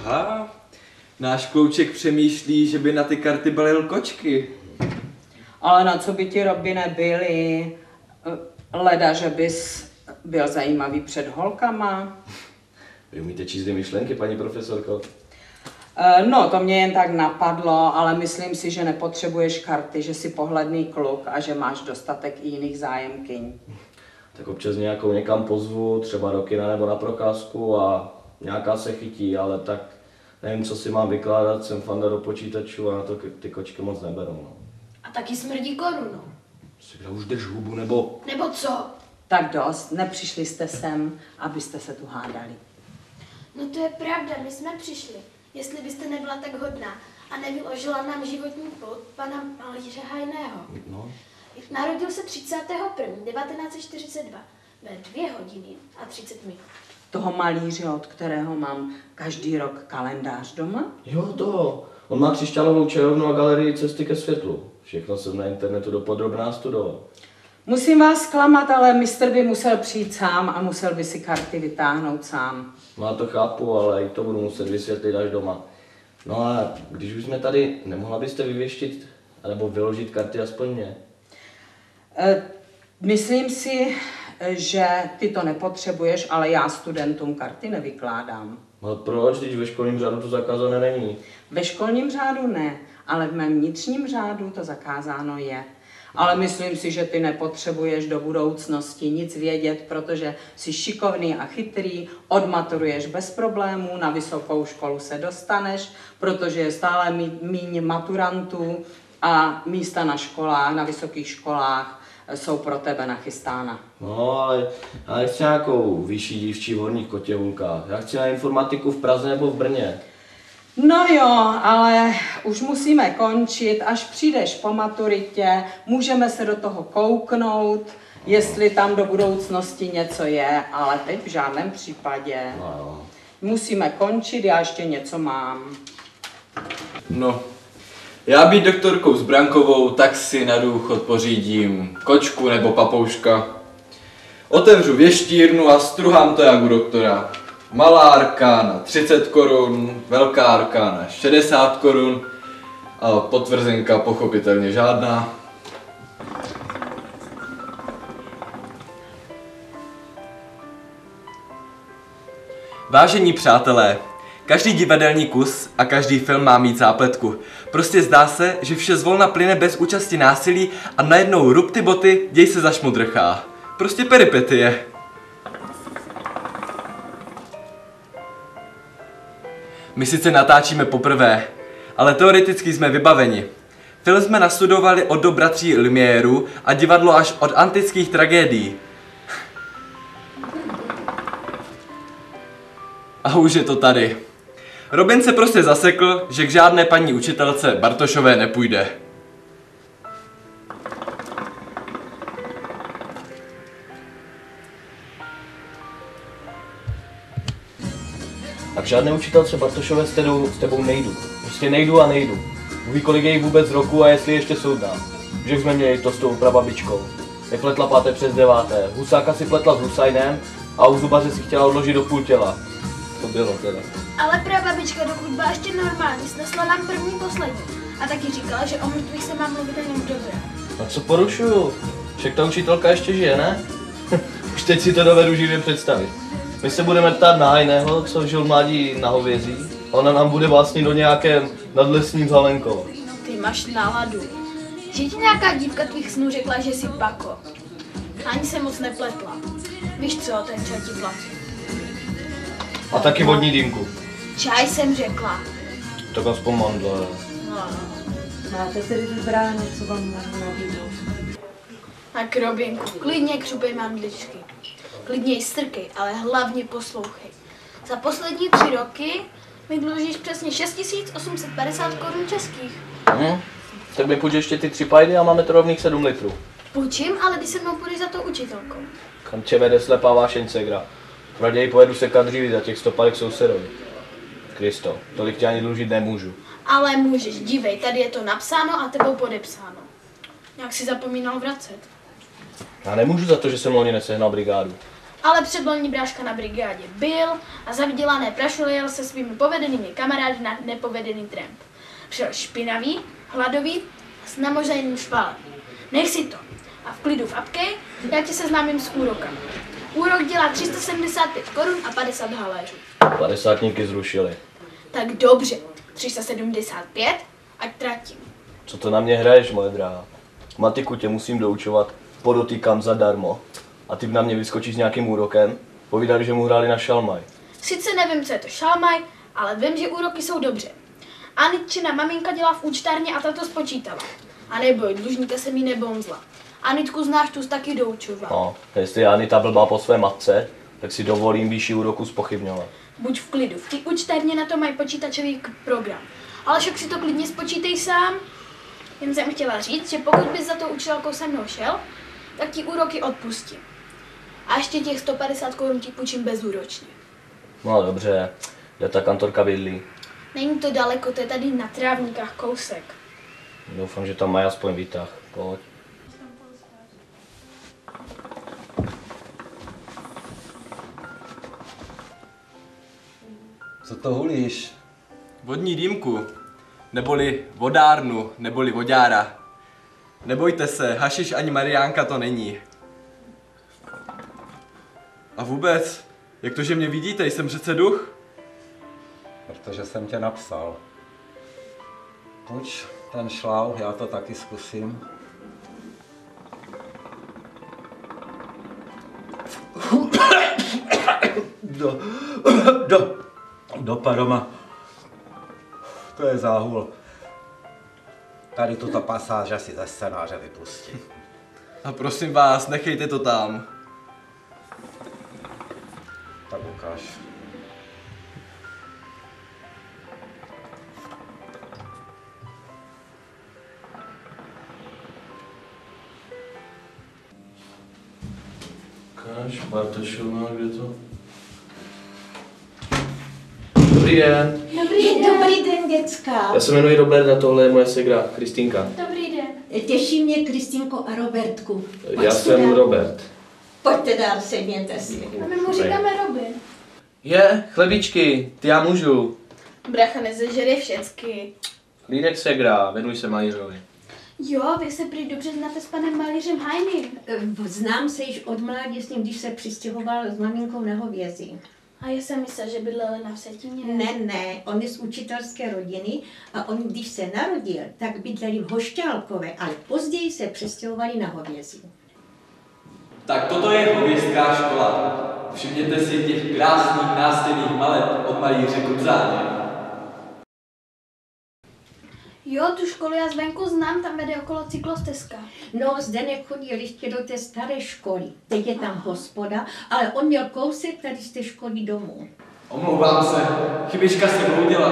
Aha, náš klouček přemýšlí, že by na ty karty balil kočky. Ale na co by ti, Robine, byly? Leda, že bys byl zajímavý před holkama? Vy umíte číst myšlenky, paní profesorko? No, to mě jen tak napadlo, ale myslím si, že nepotřebuješ karty, že jsi pohledný kluk a že máš dostatek i jiných zájemkyň. Tak občas nějakou někam pozvu, třeba do kina nebo na procházku a nějaká se chytí, ale tak nevím, co si mám vykládat, jsem fanda do počítačů a na to ty kočky moc neberou. No. A taky smrdí korunou. Si už drž hubu, nebo... Nebo co? Tak dost, nepřišli jste sem, abyste se tu hádali. No to je pravda, my jsme přišli. Jestli byste nebyla tak hodná a nevyložila nám životní plod pana malíře Hajného. No. Narodil se 31.1942 ve 2 hodiny a 30 minut. Toho malíře, od kterého mám každý rok kalendář doma? Jo, toho. On má křišťálovou čarovnu a galerii Cesty ke světlu. Všechno jsem na internetu dopodrobná studoval. Musím vás zklamat, ale mistr by musel přijít sám a musel by si karty vytáhnout sám. No, já to chápu, ale i to budu muset vysvětlit až doma. No a když už jsme tady, nemohla byste vyvěštit nebo vyložit karty aspoň mě? Myslím si, že ty to nepotřebuješ, ale já studentům karty nevykládám. No proč, když ve školním řádu to zakázané není? Ve školním řádu ne, ale v mém vnitřním řádu to zakázáno je. Ale myslím si, že ty nepotřebuješ do budoucnosti nic vědět, protože jsi šikovný a chytrý, odmaturuješ bez problémů, na vysokou školu se dostaneš, protože je stále míň maturantů a místa na školách, na vysokých školách jsou pro tebe nachystána. No, ale já nechci nějakou vyšší dívčí v Horních Kotěvulkách. Já chci na informatiku v Praze nebo v Brně. No jo, ale už musíme končit, až přijdeš po maturitě, můžeme se do toho kouknout, jestli tam do budoucnosti něco je, ale teď v žádném případě. No. Musíme končit, já ještě něco mám. No, já být doktorkou Zbrankovou, tak si na důchod pořídím kočku nebo papouška. Otevřu věštírnu a struhám to jak u doktora. Malá arkána 30 korun, velká arkána 60 korun a potvrzenka pochopitelně žádná. Vážení přátelé, každý divadelní kus a každý film má mít zápletku. Prostě zdá se, že vše zvolna plyne bez účasti násilí a najednou rupty boty, děj se zašmudrchá. Prostě peripetie. My sice natáčíme poprvé, ale teoreticky jsme vybaveni. Film jsme nastudovali od do bratří Lumiéru a divadlo až od antických tragédií. A už je to tady. Robin se prostě zasekl, že k žádné paní učitelce Bartošové nepůjde. A k žádné učitelce Bartošové s tebou nejdu. Prostě nejdu a nejdu. Uví, kolik je jí vůbec roku a jestli ještě jsou tam. Že jsme měli to s tou prababičkou. Je pletla 5. přes 9. Husáka si pletla s Husajnem a u zubaře si chtěla odložit do půl těla. To bylo teda. Ale prababička, dokud byla ještě normální, snesla nám první poslední. A taky říkala, že o mrtvých se má mluvit jenom dobře. A co porušuju? Však ta učitelka ještě žije, ne? Už teď si to dovedu živě představit. My se budeme ptát na Hajného, co žil mládí na hovězí. Ona nám bude vlastně do nějakém nadlesním Zhalenkovo. Ty máš náladu. Že ti nějaká dívka tvých snů řekla, že jsi pako. Ani se moc nepletla. Víš co, ten čaj ti platí. A taky vodní dýmku. Čaj jsem řekla. Tak aspoň mandle. No. Máte tedy vybráno, co vám mohu nabídnout? Tak Robinku, klidně křupej mandličky. Klidně ji strkej, ale hlavně poslouchej. Za poslední 3 roky mi dlužíš přesně 6850 korun českých. Tak mi půjď ještě ty 3 pajdy a máme to rovných 7 litrů. Půjčím, ale ty se mnou půjdeš za tou učitelkou. Kam tě vede slepá vášeň, segra. Raději pojedu se kadřivit za těch 100 palek sousedovi. Kristo, tolik tě ani dlužit nemůžu. Ale můžeš, dívej, tady je to napsáno a tebou podepsáno. Jak si zapomínal vracet. Já nemůžu za to, že jsem loni nesehnal brigádu. Ale předloni bráška na brigádě byl a za vydělané prašule jel se svými povedenými kamarády na nepovedený tramp. Přijel špinavý, hladový a s namoženým špalem. Nech si to. A v klidu v apkej, já tě seznámím s úrokama. Úrok dělá 375 korun a 50 haléřů. 50 zrušili. Tak dobře, 375, ať tratím. Co to na mě hraješ, moje drahá? Matiku tě musím doučovat, podotýkám zadarmo. A ty na mě vyskočíš s nějakým úrokem? Povídali, že mu hráli na šalmaj. Sice nevím, co je to šalmaj, ale vím, že úroky jsou dobře. Anitčina maminka dělá v účtárně a ta to spočítala. A neboj, dlužníka se mi nebonzla. Anitku znáš, tu taky doučoval. No, jestli Anita blbá po své matce, tak si dovolím výši úroku zpochybňovat. Buď v klidu, v té účtárně na to mají počítačový program. Ale však si to klidně spočítej sám. Jen jsem chtěla říct, že pokud bys za tou učitelkou se mnou šel, tak ti úroky odpustím. A ještě těch 150 korun ti půjčím bezúročně. No dobře, kde ta kantorka bydlí? Není to daleko, to je tady na Trávníkách kousek. Doufám, že tam mají aspoň výtah. Pojď. Co to hulíš? Vodní dýmku, neboli vodárnu, neboli vodára. Nebojte se, hašiš ani Mariánka to není. A vůbec, jak to, že mě vidíte, jsem přece duch? Protože jsem tě napsal. Pojď ten šlauf, já to taky zkusím. Do paroma. To je záhul. Tady tuto pasáž asi ze scénáře vypustím. A prosím vás, nechejte to tam. Tak ukáž. Ukáž, Bartošová, kde to? Dobrý den. Dobrý den, děcka. Já se jmenuji Robert a tohle je moje segra, Kristýnka. Dobrý den. Těší mě, Kristýnko a Robertku. Já jsem Robert. Pojďte dál, sedněte si. A my mu říkáme Robin. Chlebíčky, ty já můžu. Bracha nezežere všecky. Lídek segra, věnuj se malířovi. Jo, vy se prý dobře znáte s panem malířem Hajným. Znám se již od mládí s ním, když se přistěhoval s maminkou na Hovězí. A já jsem myslela, že bydleli na Vsetíně. Ne, on je z učitelské rodiny a on, když se narodil, tak bydleli v Hošťálkové, ale později se přestěhovali na Hovězí. Tak toto je hovězská škola. Všimněte si těch krásných nástěnných maleb od malíře Kobzáně. Jo, tu školu já zvenku znám, tam vede okolo cyklostezka. No, Zdeněk chodil ještě do té staré školy. Teď je tam hospoda, ale on měl kousek tady z té školy domů. Omlouvám se, chybička se bloudila.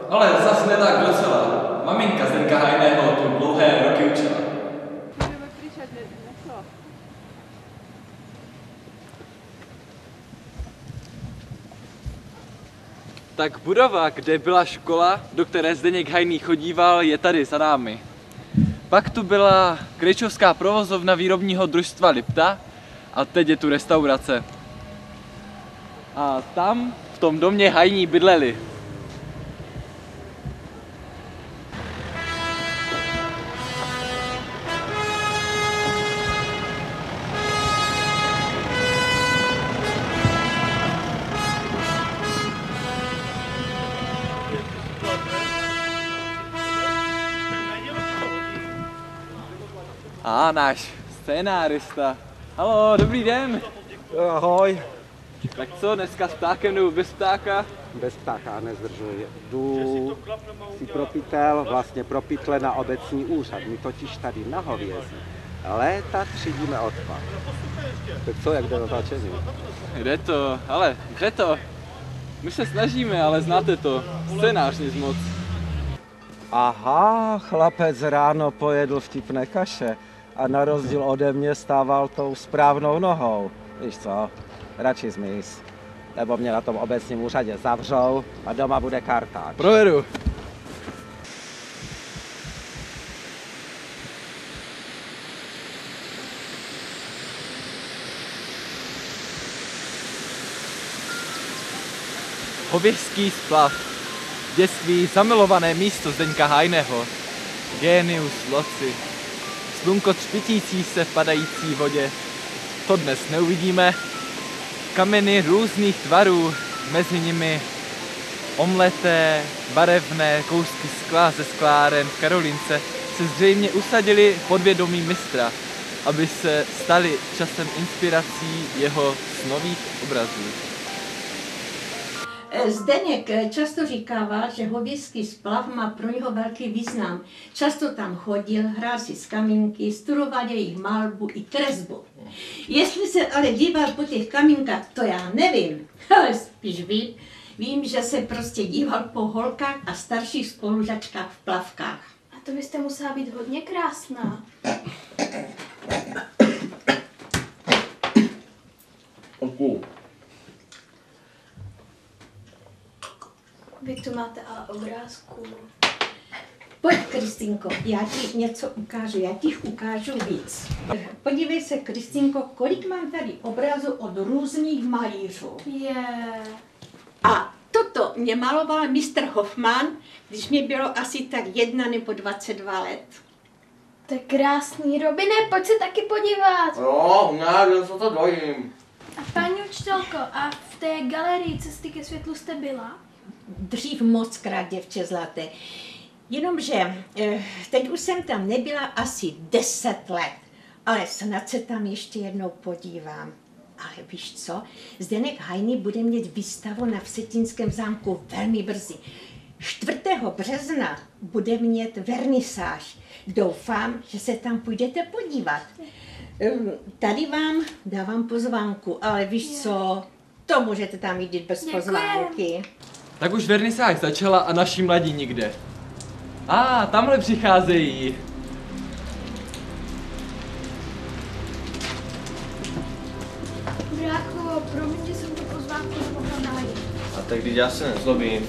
Ale zas ne tak docela. Maminka Zdenka Hajného tu dlouhé roky učila. Tak budova, kde byla škola, do které Zdeněk Hajný chodíval, je tady za námi. Pak tu byla krejčovská provozovna výrobního družstva Lipta a teď je tu restaurace. A tam, v tom domě Hajní bydleli. A náš scénárista. Haló, dobrý den. Ahoj. Tak co, dneska s ptákem nebo bez ptáka? Bez ptáka nezdržuji. Jdu si pro pytel, vlastně pro pytle na obecní úřad. My totiž tady na Hovězí léta třídíme odpad. Tak co, jak jde natáčení? Jde to, ale jde to. My se snažíme, ale znáte to, scénář nic moc. Aha, chlapec ráno pojedl vtipné kaše a na rozdíl ode mě stával tou správnou nohou. Víš co, radši zmiz, nebo mě na tom obecním úřadě zavřou a doma bude kartáč. Provedu. Hovězský splav. V dětství zamilované místo Zdeňka Hajného. Génius loci. Slunko třpitící se v padající vodě. To dnes neuvidíme. Kameny různých tvarů, mezi nimi omleté, barevné kousky skla ze skláren v Karolince se zřejmě usadili podvědomí mistra, aby se stali časem inspirací jeho snových obrazů. Zdeněk často říkával, že hovězský splav má pro něho velký význam. Často tam chodil, hrál si s kamínky, studoval jejich malbu i kresbu. Jestli se ale díval po těch kamínkách, to já nevím, ale spíš vím, že se prostě díval po holkách a starších spolužačkách v plavkách. A to byste musela být hodně krásná. Vy tu máte ale obrázku. Pojď, Kristýnko, já ti něco ukážu, já ti ukážu víc. Podívej se, Kristýnko, kolik mám tady obrazů od různých malířů. A toto mě maloval mistr Hoffman, když mě bylo asi tak 1 nebo 22 let. To je krásný. Robine, pojď se taky podívat. No, já se to dojím. A paní učitelko, a v té galerii Cesty ke světlu jste byla? Dřív moc krát, děvče zlaté. Jenomže teď už jsem tam nebyla asi 10 let, ale snad se tam ještě jednou podívám. Ale víš co, Zdeněk Hajný bude mít výstavu na Vsetínském zámku velmi brzy. 4. března bude mít vernisáž. Doufám, že se tam půjdete podívat. Tady vám dávám pozvánku, ale víš co, to můžete tam jít bez pozvánky. Tak už vernisáž začala a naši mladí nikde. Tamhle přicházejí. Brácho, promiň, že jsem tu pozvánku nemohla najít. A tak když já se nezlobím.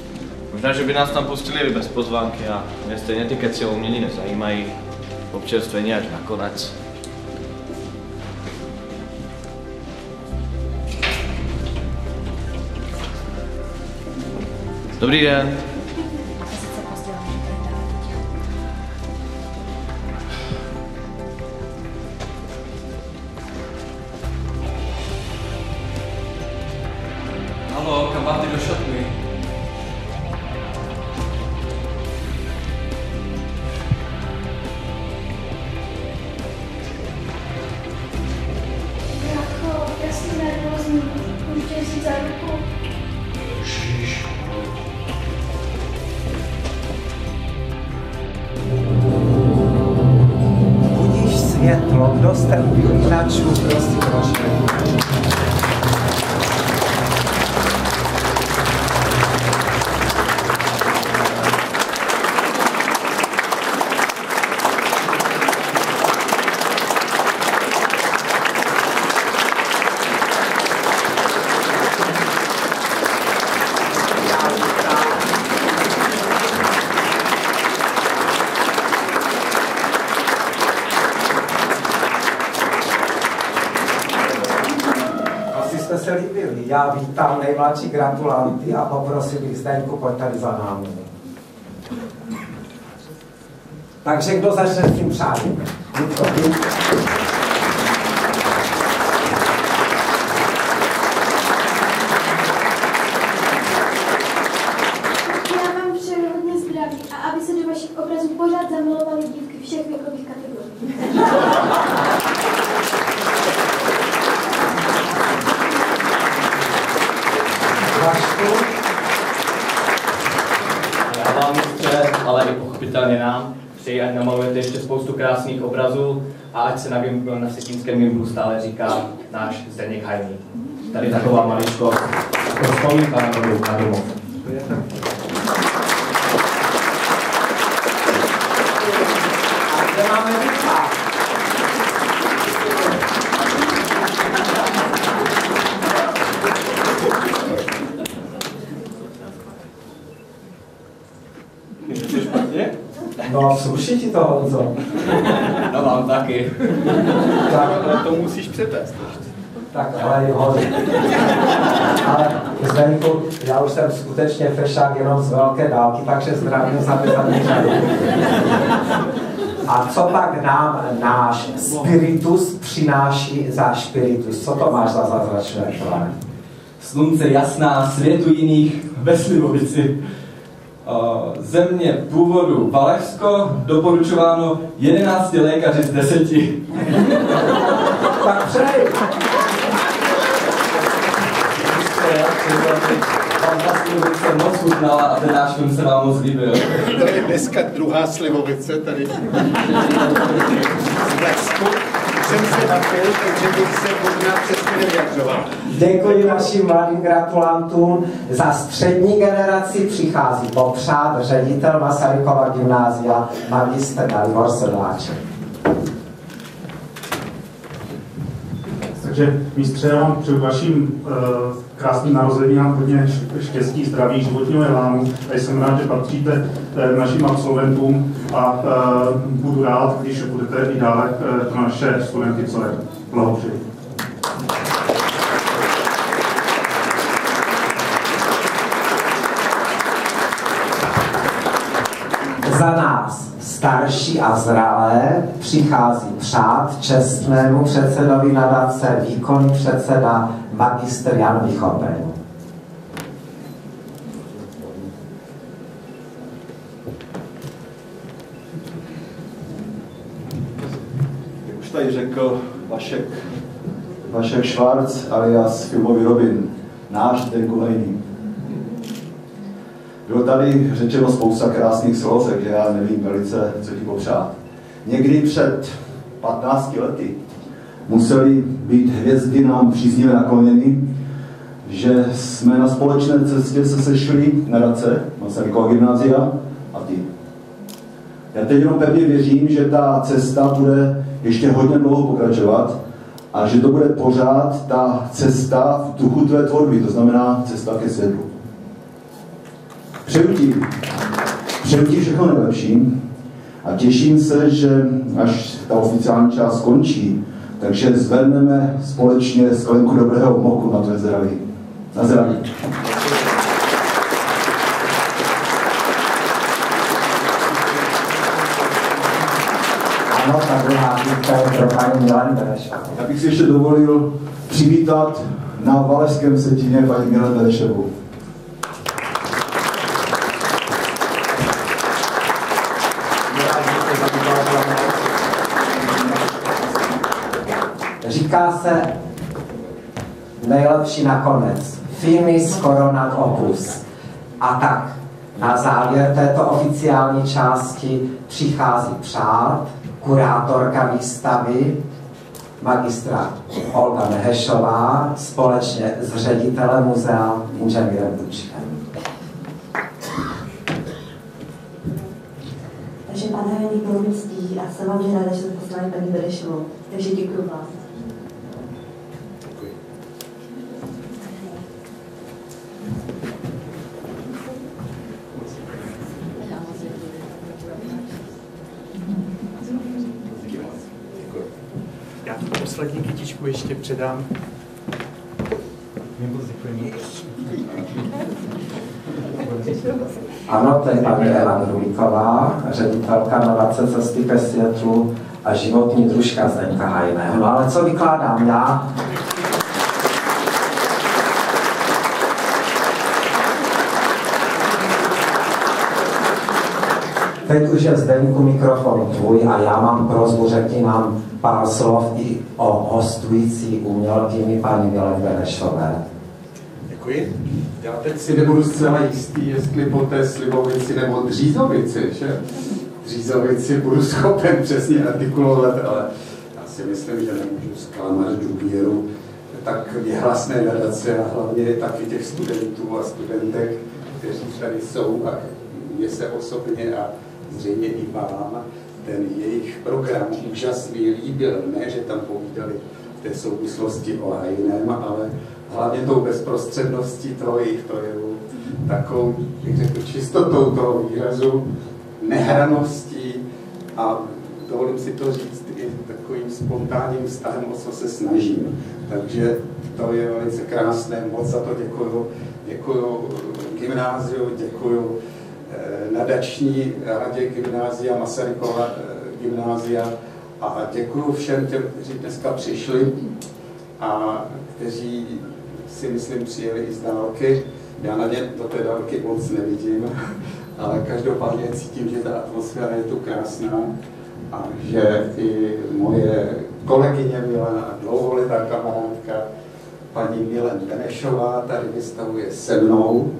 Možná, že by nás tam pustili bez pozvánky a mě stejně ty keci o umění nezajímají. Občerstvení až nakonec. Dobrý den. Halo, kabáty do šatny. Brácho, já jsem nervózní. Můžete si za ruku? Budíš světlo, kdo jste u vyklínačů, prosím, rožte. Se líbili. Já vítám nejmladší gratulanty a poprosil bych Zdeňku, pojď tady za námi. Takže kdo začne s tím přáním? Já vám přeju hodně zdraví a aby se do vašich obrazů pořád zamilovaly dívky všech věkových kategorií. Já vám, mistře, ale i pochopitelně nám, přeji, ať namalujete ještě spoustu krásných obrazů a ať se na Vsetínském Gimplu stále říká náš Zdeněk Hajný. Tady taková maličkost jako vzpomínka na domov. No, sluší ti to, Honzo? No, mám taky. Tak, Ale to musíš přepést. tak ale hoď. Ale Zdeňku, já už jsem skutečně fešák jenom z velké dálky, takže zdravím za řadu. A co pak nám náš spiritus přináší za spiritus? Co to máš za zázračné tvar? Slunce jasná, světu jiných ve Slivovici. Země původu Valašsko, doporučováno 11 lékaři z 10. Tak přeji. Vám ta Slivovice moc chutnala a ten náš film se vám moc líbil. To je dneska druhá Slivovice tady. Jsem se napil, takže bych se možná přesně nevyjadřoval. Děkuji našim mladým gratulantům. Za střední generaci přichází popřát ředitel Masarykova gymnázia, magistr Dalibor Sedláček. Takže mistře, já vám přeju vašim krásným narozeninám hodně štěstí, zdraví, životního elánu. A jsem rád, že patříte našim absolventům a budu rád, když budete i dále pro naše studenty celé blahopřeji. Za nás starší a zralé přichází přát čestnému předsedovi nadace výkonný předseda magistr Jan Vychopeň. Jak už tady řekl Vašek Švarc alias filmový Robin, náš Zdeňku Hajný. Bylo tady řečeno spousta krásných slov, takže já nevím velice, co ti popřát. Někdy před 15 lety museli být hvězdy nám příznivě nakloněny, že jsme na společné cestě se sešli na Radce, Masarykova gymnázia a ty. Já teď jenom pevně věřím, že ta cesta bude ještě hodně dlouho pokračovat a že to bude pořád ta cesta v duchu tvé tvorby, to znamená cesta ke světlu. Přeju ti všechno nejlepší a těším se, že až ta oficiální část skončí, takže zvedneme společně sklenku dobrého moku na tvé zdraví. Na zdraví. Ano, ta druhá písnička je pro paní Milenu Benešovou. Já bych si ještě dovolil přivítat na Valašském Vsetíně paní Milenu Benešovou. Říká se nejlepší nakonec. Finis coronat opus. A tak na závěr této oficiální části přichází přát kurátorka výstavy magistra Olga Nehešová společně s ředitelem muzea inženýrem Bučkem. Takže pane Nikolovický, a jsem vám ráda, že jste poslali paní Benešovou. Takže děkuji vám. Já tu poslední kytičku ještě předám. Ano, to je paní Ela Drulíková, ředitelka nadace Cesty ke světlu a životní družka Zdeňka Hajného. No ale co vykládám já? Teď už je Zdeňku mikrofon tvůj a já mám prosbu, řekni nám pár slov i o hostující umělkyni paní Milenu Benešové. Děkuji. Já teď si nebudu zcela jistý, jestli po té Slivovici nebo Dřízovici, že? Dřízovici budu schopen přesně artikulovat, ale já si myslím, že nemůžu zklamat důvěru tak věhlasné nadace a hlavně taky těch studentů a studentek, kteří tady jsou a mě se osobně a zřejmě i vám ten jejich program úžasný líbil, ne, že tam povídali v té souvislosti o Hajném, ale hlavně tou bezprostředností toho jejich projevu, takovou, bych řekl, čistotou toho výrazu, nehraností a dovolím si to říct i takovým spontánním vztahem, o co se snažím. Takže to je velice krásné, moc za to děkuju. Děkuju gymnáziu, děkuju nadační radě gymnázia, Masarykova gymnázia a děkuju všem těm, kteří dneska přišli a kteří si myslím přijeli i z dálky. Já na ně do té dálky moc nevidím, ale každopádně cítím, že ta atmosféra je tu krásná a že i moje kolegyně Milena a dlouholetá kamarádka paní Milena Benešová tady vystavuje se mnou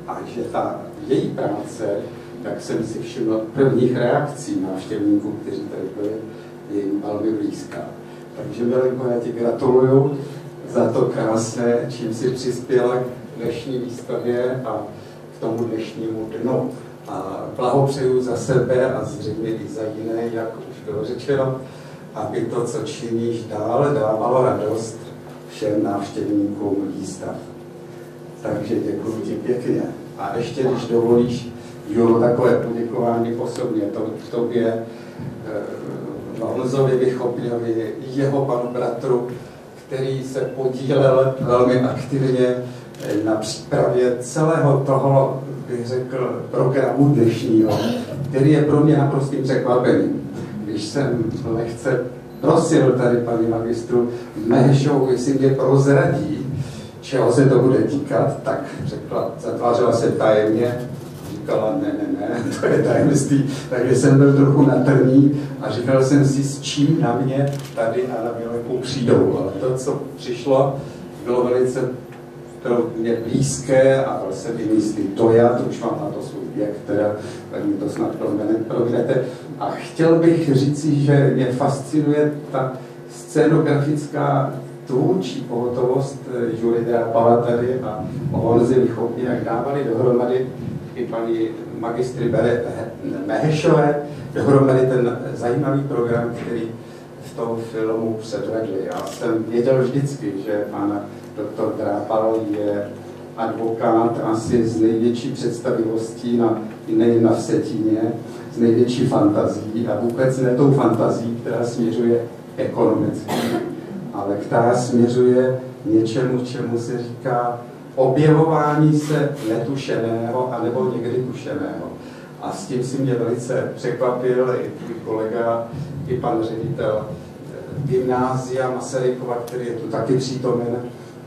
a že ta její práce, tak jsem si všiml prvních reakcí návštěvníků, kteří tady byli, je jim velmi blízká. Takže Milenko, já ti gratuluju za to krásné, čím si přispěla k dnešní výstavě a k tomu dnešnímu dnu. A blahopřeju za sebe a zřejmě i za jiné, jak už bylo řečeno, aby to, co činíš dál, dávalo radost všem návštěvníkům výstav. Takže děkuji ti pěkně. A ještě, když dovolíš, Julo, takové poděkování osobně tobě, Valzovi Vychopňovi, jeho panu bratru, který se podílel velmi aktivně na přípravě celého toho, bych řekl, programu dnešního, který je pro mě naprostým překvapením. Když jsem lehce prosil tady paní magistru Nehešovou, jestli mě prozradí, čeho se to bude týkat, tak řekla, zatvářela se tajemně, říkala, ne, to je tajemství, takže jsem byl trochu natrný a říkal jsem si, s čím na mě tady a na Milenku přijdou, ale to, co přišlo, bylo velice pro mě blízké a byl jsem i místý dojat, už mám na to svůj věk, teda, tak mi to snad prominete. A chtěl bych říci, že mě fascinuje ta scénografická tvůrčí pohotovost Julie Drápala tady a Honzy Lichopy, jak dávali dohromady i paní magistry Mehešové, dohromady ten zajímavý program, který v tom filmu předvedli. Já jsem věděl vždycky, že pan doktor Drápal je advokát asi z největší představivostí, nejen na Vsetíně, z největší fantazí a vůbec ne tou fantazí, která směřuje ekonomicky, ale která směřuje něčemu, čemu se říká objevování se netušeného anebo někdy tušeného. A s tím si mě velice překvapil i tvůj kolega, i pan ředitel gymnázia Masarykova, který je tu taky přítomen,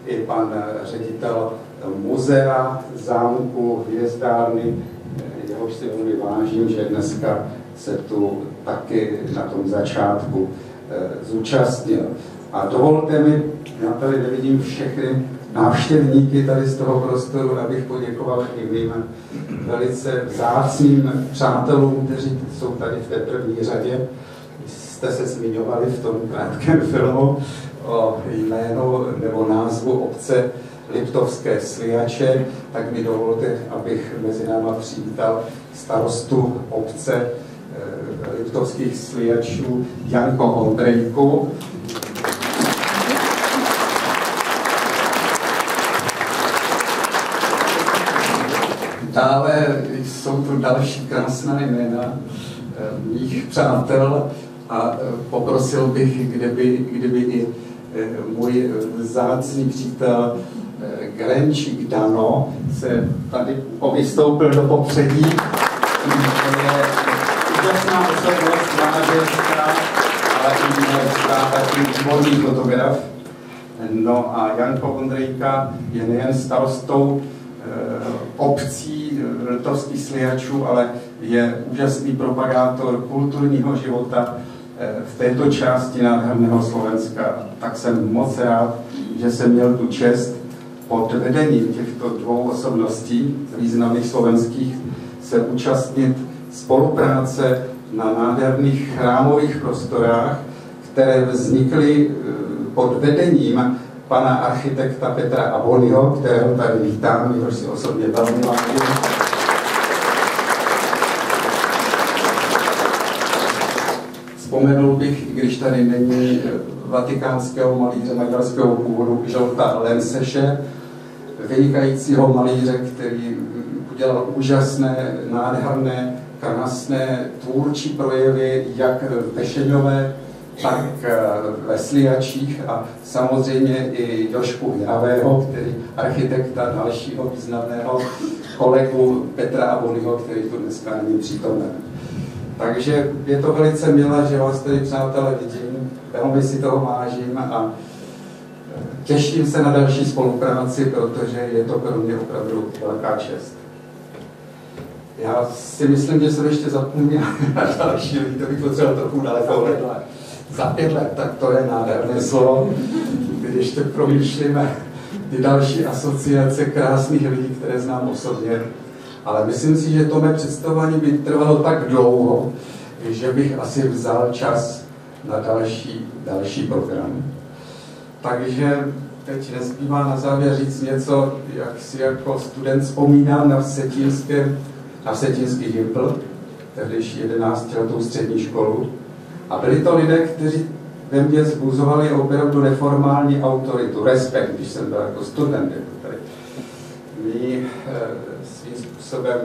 i pan ředitel muzea, zámku, hvězdárny, jehož si velmi vážím, že dneska se tu taky na tom začátku zúčastnil. A dovolte mi, já tady nevidím všechny návštěvníky tady z toho prostoru, abych poděkoval i mým velice vzácným přátelům, kteří jsou tady v té první řadě. Jste se zmiňovali v tom krátkém filmu o jménu nebo názvu obce Liptovské Sliače, tak mi dovolte, abych mezi náma přivítal starostu obce Liptovských Sliačů Janko Ondrejku. Dále jsou tu další krásná jména mých přátel a poprosil bych, kdyby i můj vzácný přítel Grenčík Dano se tady povystoupil do popředí. To je úžasná osobnost manažerská, ale i umělecká, taky výborný fotograf. No a Janko Ondrejka je nejen starostou obcí Liptovských Sliačů, ale je úžasný propagátor kulturního života v této části nádherného Slovenska. Tak jsem moc rád, že jsem měl tu čest pod vedením těchto dvou osobností významných slovenských se účastnit spolupráce na nádherných chrámových prostorách, které vznikly pod vedením pana architekta Petra Abonyho, kterého tady vítám, jehož si osobně velmi vážím. Vzpomenul bych, i když tady není, vatikánského malíře maďarského původu Zsolta Lenseše, vynikajícího malíře, který udělal úžasné, nádherné, krásné tvůrčí projevy, jak ve Šeňové, tak ve Sliačích a samozřejmě i Jožku Hravého, který architekta dalšího významného kolegu Petra Abonyho, který tu dneska není přítomen. Takže je to velice milé, že vás tady, přátelé, vidím, velmi si toho vážím a těším se na další spolupráci, protože je to pro mě opravdu velká čest. Já si myslím, že jsem ještě zapomněl na další lidi, to bych potřeboval trochu daleko. Za 5 let, tak to je nádherné slovo, když ještě promýšlíme ty další asociace krásných lidí, které znám osobně. Ale myslím si, že to mé představování by trvalo tak dlouho, že bych asi vzal čas na další program. Takže teď nezbývá na závěr říct něco, jak si jako student vzpomínám na Vsetínský Gimpl, tehdejší 11letou střední školu. A byli to lidé, kteří ve mně vzbuzovali opravdu neformální autoritu, respekt, když jsem byl jako student. My svým způsobem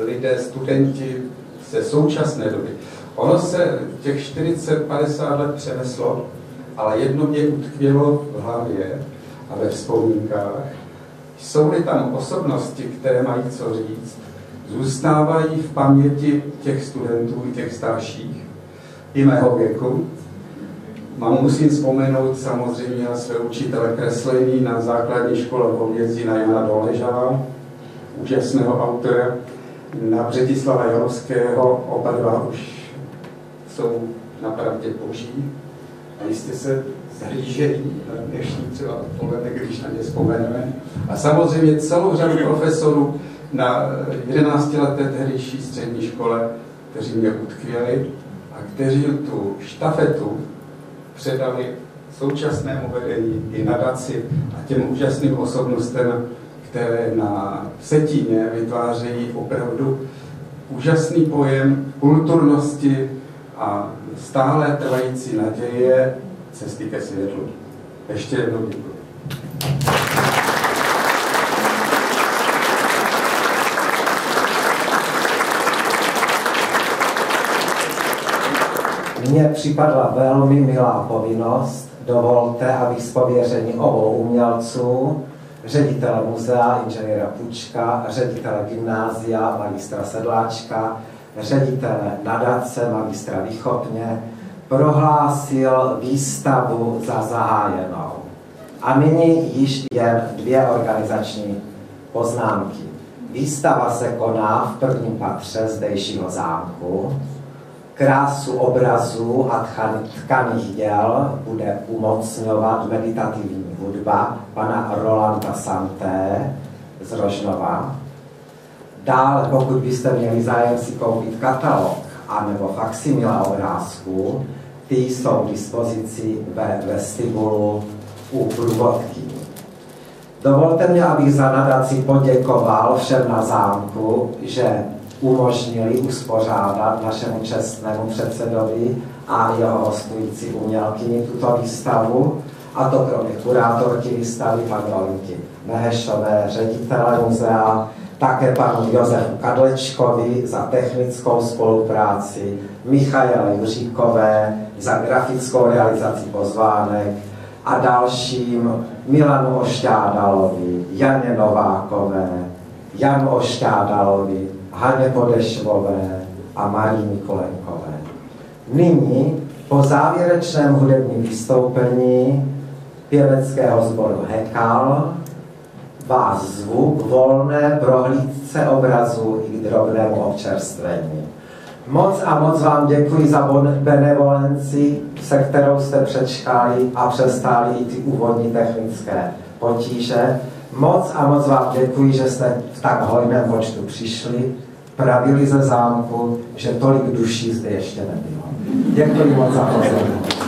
lidé, studenti ze současné doby. Ono se těch 40-50 let přeneslo, ale jedno mě utkvělo v hlavě a ve vzpomínkách. Jsou-li tam osobnosti, které mají co říct, zůstávají v paměti těch studentů i těch starších, i mého věku. Musím vzpomenout samozřejmě na své učitele kreslení na základní škole v Hovězdí na Jana Doležala, úžasného autora, na Břetislava Jarovského, oba dva už jsou napravdě boží a jistě se zhlížejí na dnešní třeba odpoledne, když na ně vzpomeneme. A samozřejmě celou řadu profesorů na 11leté tehdejší střední škole, kteří mě utkvěli a kteří tu štafetu předali současnému vedení i nadaci a těm úžasným osobnostem, které na Vsetíně vytvářejí opravdu úžasný pojem kulturnosti a stále trvající naděje cesty ke světlu. Ještě jednou děkuji. Mně připadla velmi milá povinnost. Dovolte, abych z pověření obou umělců, ředitele muzea inženýra Pučka, ředitele gymnázia magistra Sedláčka, ředitele nadace magistra Výchopně, prohlásil výstavu za zahájenou. A nyní již jen 2 organizační poznámky. Výstava se koná v prvním patře zdejšího zámku. Krásu obrazů a tkaných děl bude umocňovat meditativní hudba pana Rolanda Santé z Rožnova. Dále, pokud byste měli zájem si koupit katalog anebo faksimila obrázků, ty jsou k dispozici ve vestibulu u průvodky. Dovolte mi, abych za nadaci poděkoval všem na zámku, že umožnili uspořádat našemu čestnému předsedovi a jeho hostující umělkyni tuto výstavu, a to kromě kurátorky výstavy paní Olinky Mehešové, ředitele muzea, také panu Josefu Kadlečkovi za technickou spolupráci, Michaele Juříkové za grafickou realizaci pozvánek a dalším Milanu Ošťádalovi, Janě Novákové, Janu Ošťádalovi, Haně Podešvové a Marii Mikulenkové. Nyní po závěrečném hudebním vystoupení pěveckého sboru Hekal vás zvu k volné prohlídce obrazů i k drobnému občerstvení. Moc a moc vám děkuji za benevolenci, se kterou jste přečkali a přestáli i ty úvodní technické potíže. Moc a moc vám děkuji, že jste v tak hojném počtu přišli. Pravili ze zámku, že tolik duší zde ještě nebylo. Děkuji moc za pozornost.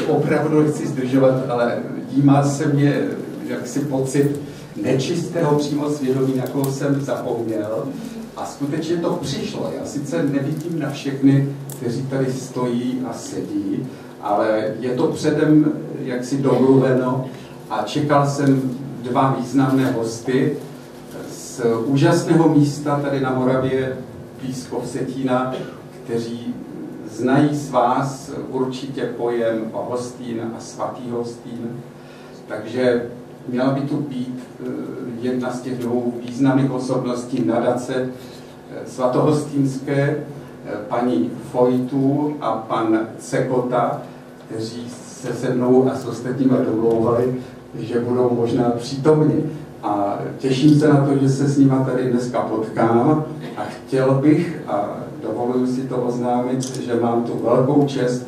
Opravdu nechci zdržovat, ale dímá se mě jaksi pocit nečistého přímo svědomí, na koho jsem zapomněl. A skutečně to přišlo. Já sice nevidím na všechny, kteří tady stojí a sedí, ale je to předem jaksi domluveno a čekal jsem 2 významné hosty z úžasného místa tady na Moravě, blízko Vsetína, kteří znají z vás určitě pojem Hostín a svatý Hostín. Takže měla by tu být jedna z těch 2 významných osobností nadace svatohostýnské, paní Fojtu a pan Cekota, kteří se mnou a s ostatními domlouvali, že budou možná přítomni. A těším se na to, že se s nima tady dneska potkám a chtěl bych, a dovoluji si to oznámit, že mám tu velkou čest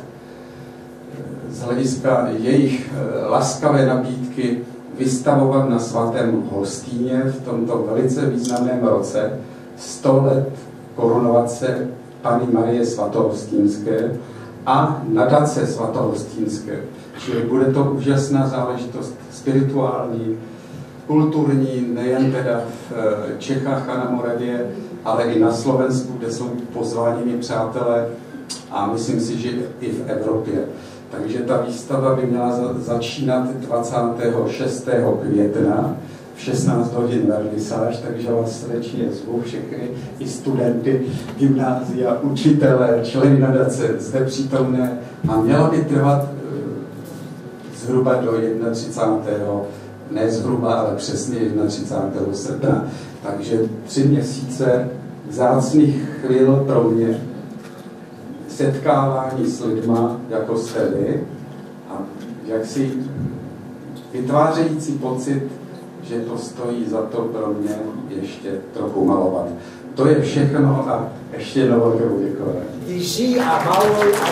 z hlediska jejich laskavé nabídky vystavovat na svatém Hostýně v tomto velice významném roce 100 let korunovace Panny Marie Svatohostýnské a nadace Svatohostýnské. Čili bude to úžasná záležitost spirituální, kulturní, nejen teda v Čechách a na Moravě, ale i na Slovensku, kde jsou pozváni mí přátelé a myslím si, že i v Evropě. Takže ta výstava by měla začínat 26. května v 16 hodin vernisáž, takže vás srdečně zvu všechny, i studenty gymnázia, učitele, členy nadace zde přítomné a měla by trvat zhruba do 31. ne zhruba, ale přesně 31. srpna. Takže 3 měsíce vzácných chvíl pro mě, setkávání s lidma, jako jste vy, a jaksi vytvářející pocit, že to stojí za to pro mě ještě trochu malovat. To je všechno a ještě jednou velkou děkuji. Žij a maluj a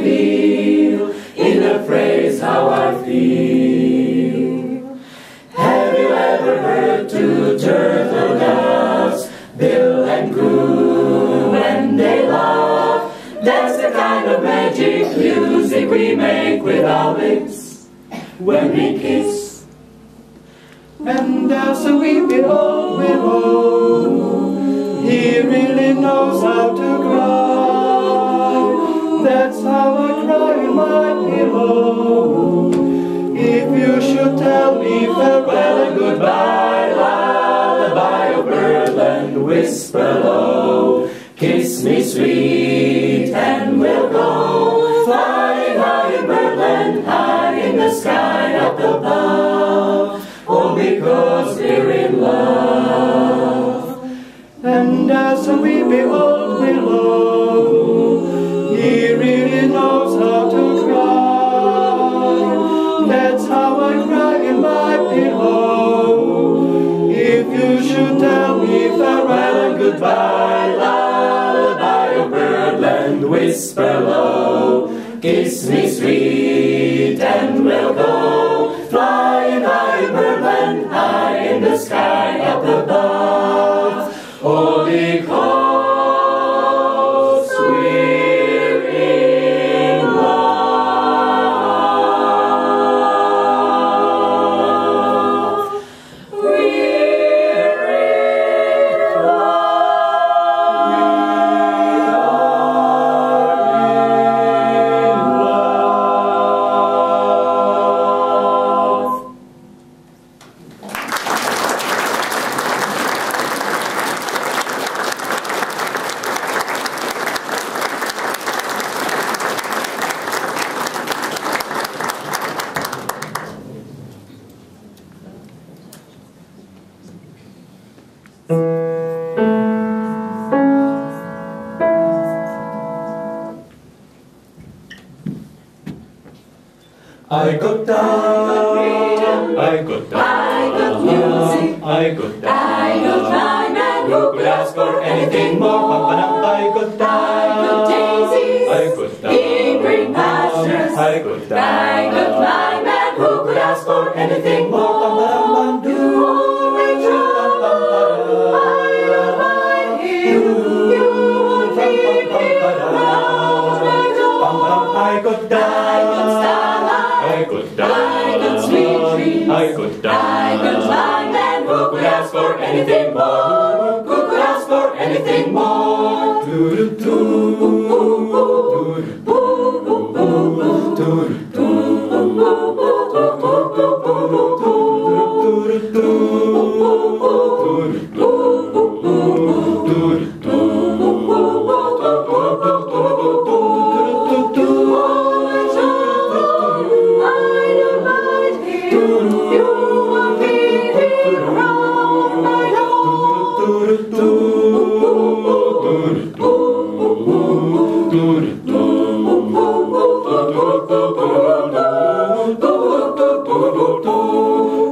reveal in a phrase how I feel. Have you ever heard two turtle doves, Bill and Coo, when they laugh? That's the kind of magic music we make with our lips when we kiss. And there's a weepy old willow, he really knows how to cry. That's how I cry in my pillow. If you should tell me farewell and goodbye, lullaby of birdland, whisper low, kiss me sweet and we'll go flying high in birdland, high in the sky up above. All because we're in love. And as a weepy old willow, he really knows how to cry. That's how I cry in my pillow. If you should tell me farewell and goodbye, lullaby of birdland, whisper low, kiss me sweet and we'll go flying high in birdland, high in the sky up above. All because we're in love. We're in I got down, I got down, I got music, I got down, I got time, and who could ask for anything more? I got down, I got daisies, I got down, in green pastures, I got down, I got time, and who could ask for anything more? I got down, I got down, I got sweet dreams, I got down, I got flying, and who could ask for anything more? Who could ask for anything more? Do do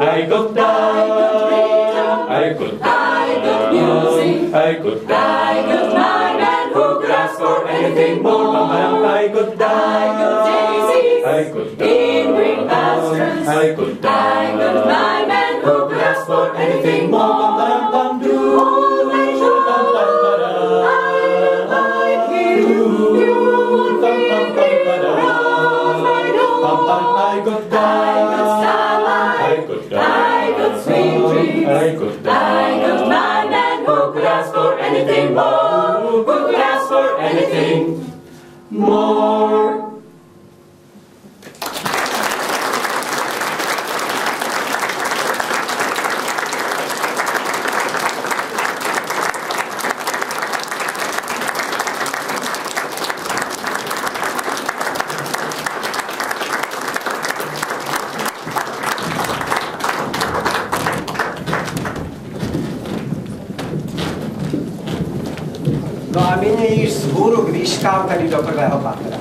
I got down, I got music, I got mine, and who could ask for anything more? I got daisies, I got in green pastures, I got mine, and who could ask for anything more? I got down, I got down, I got sweet dreams, I got mine, and who could ask for anything more? Who could ask for anything more? No a nyní již vzhůru k výškám, tedy do prvého patra.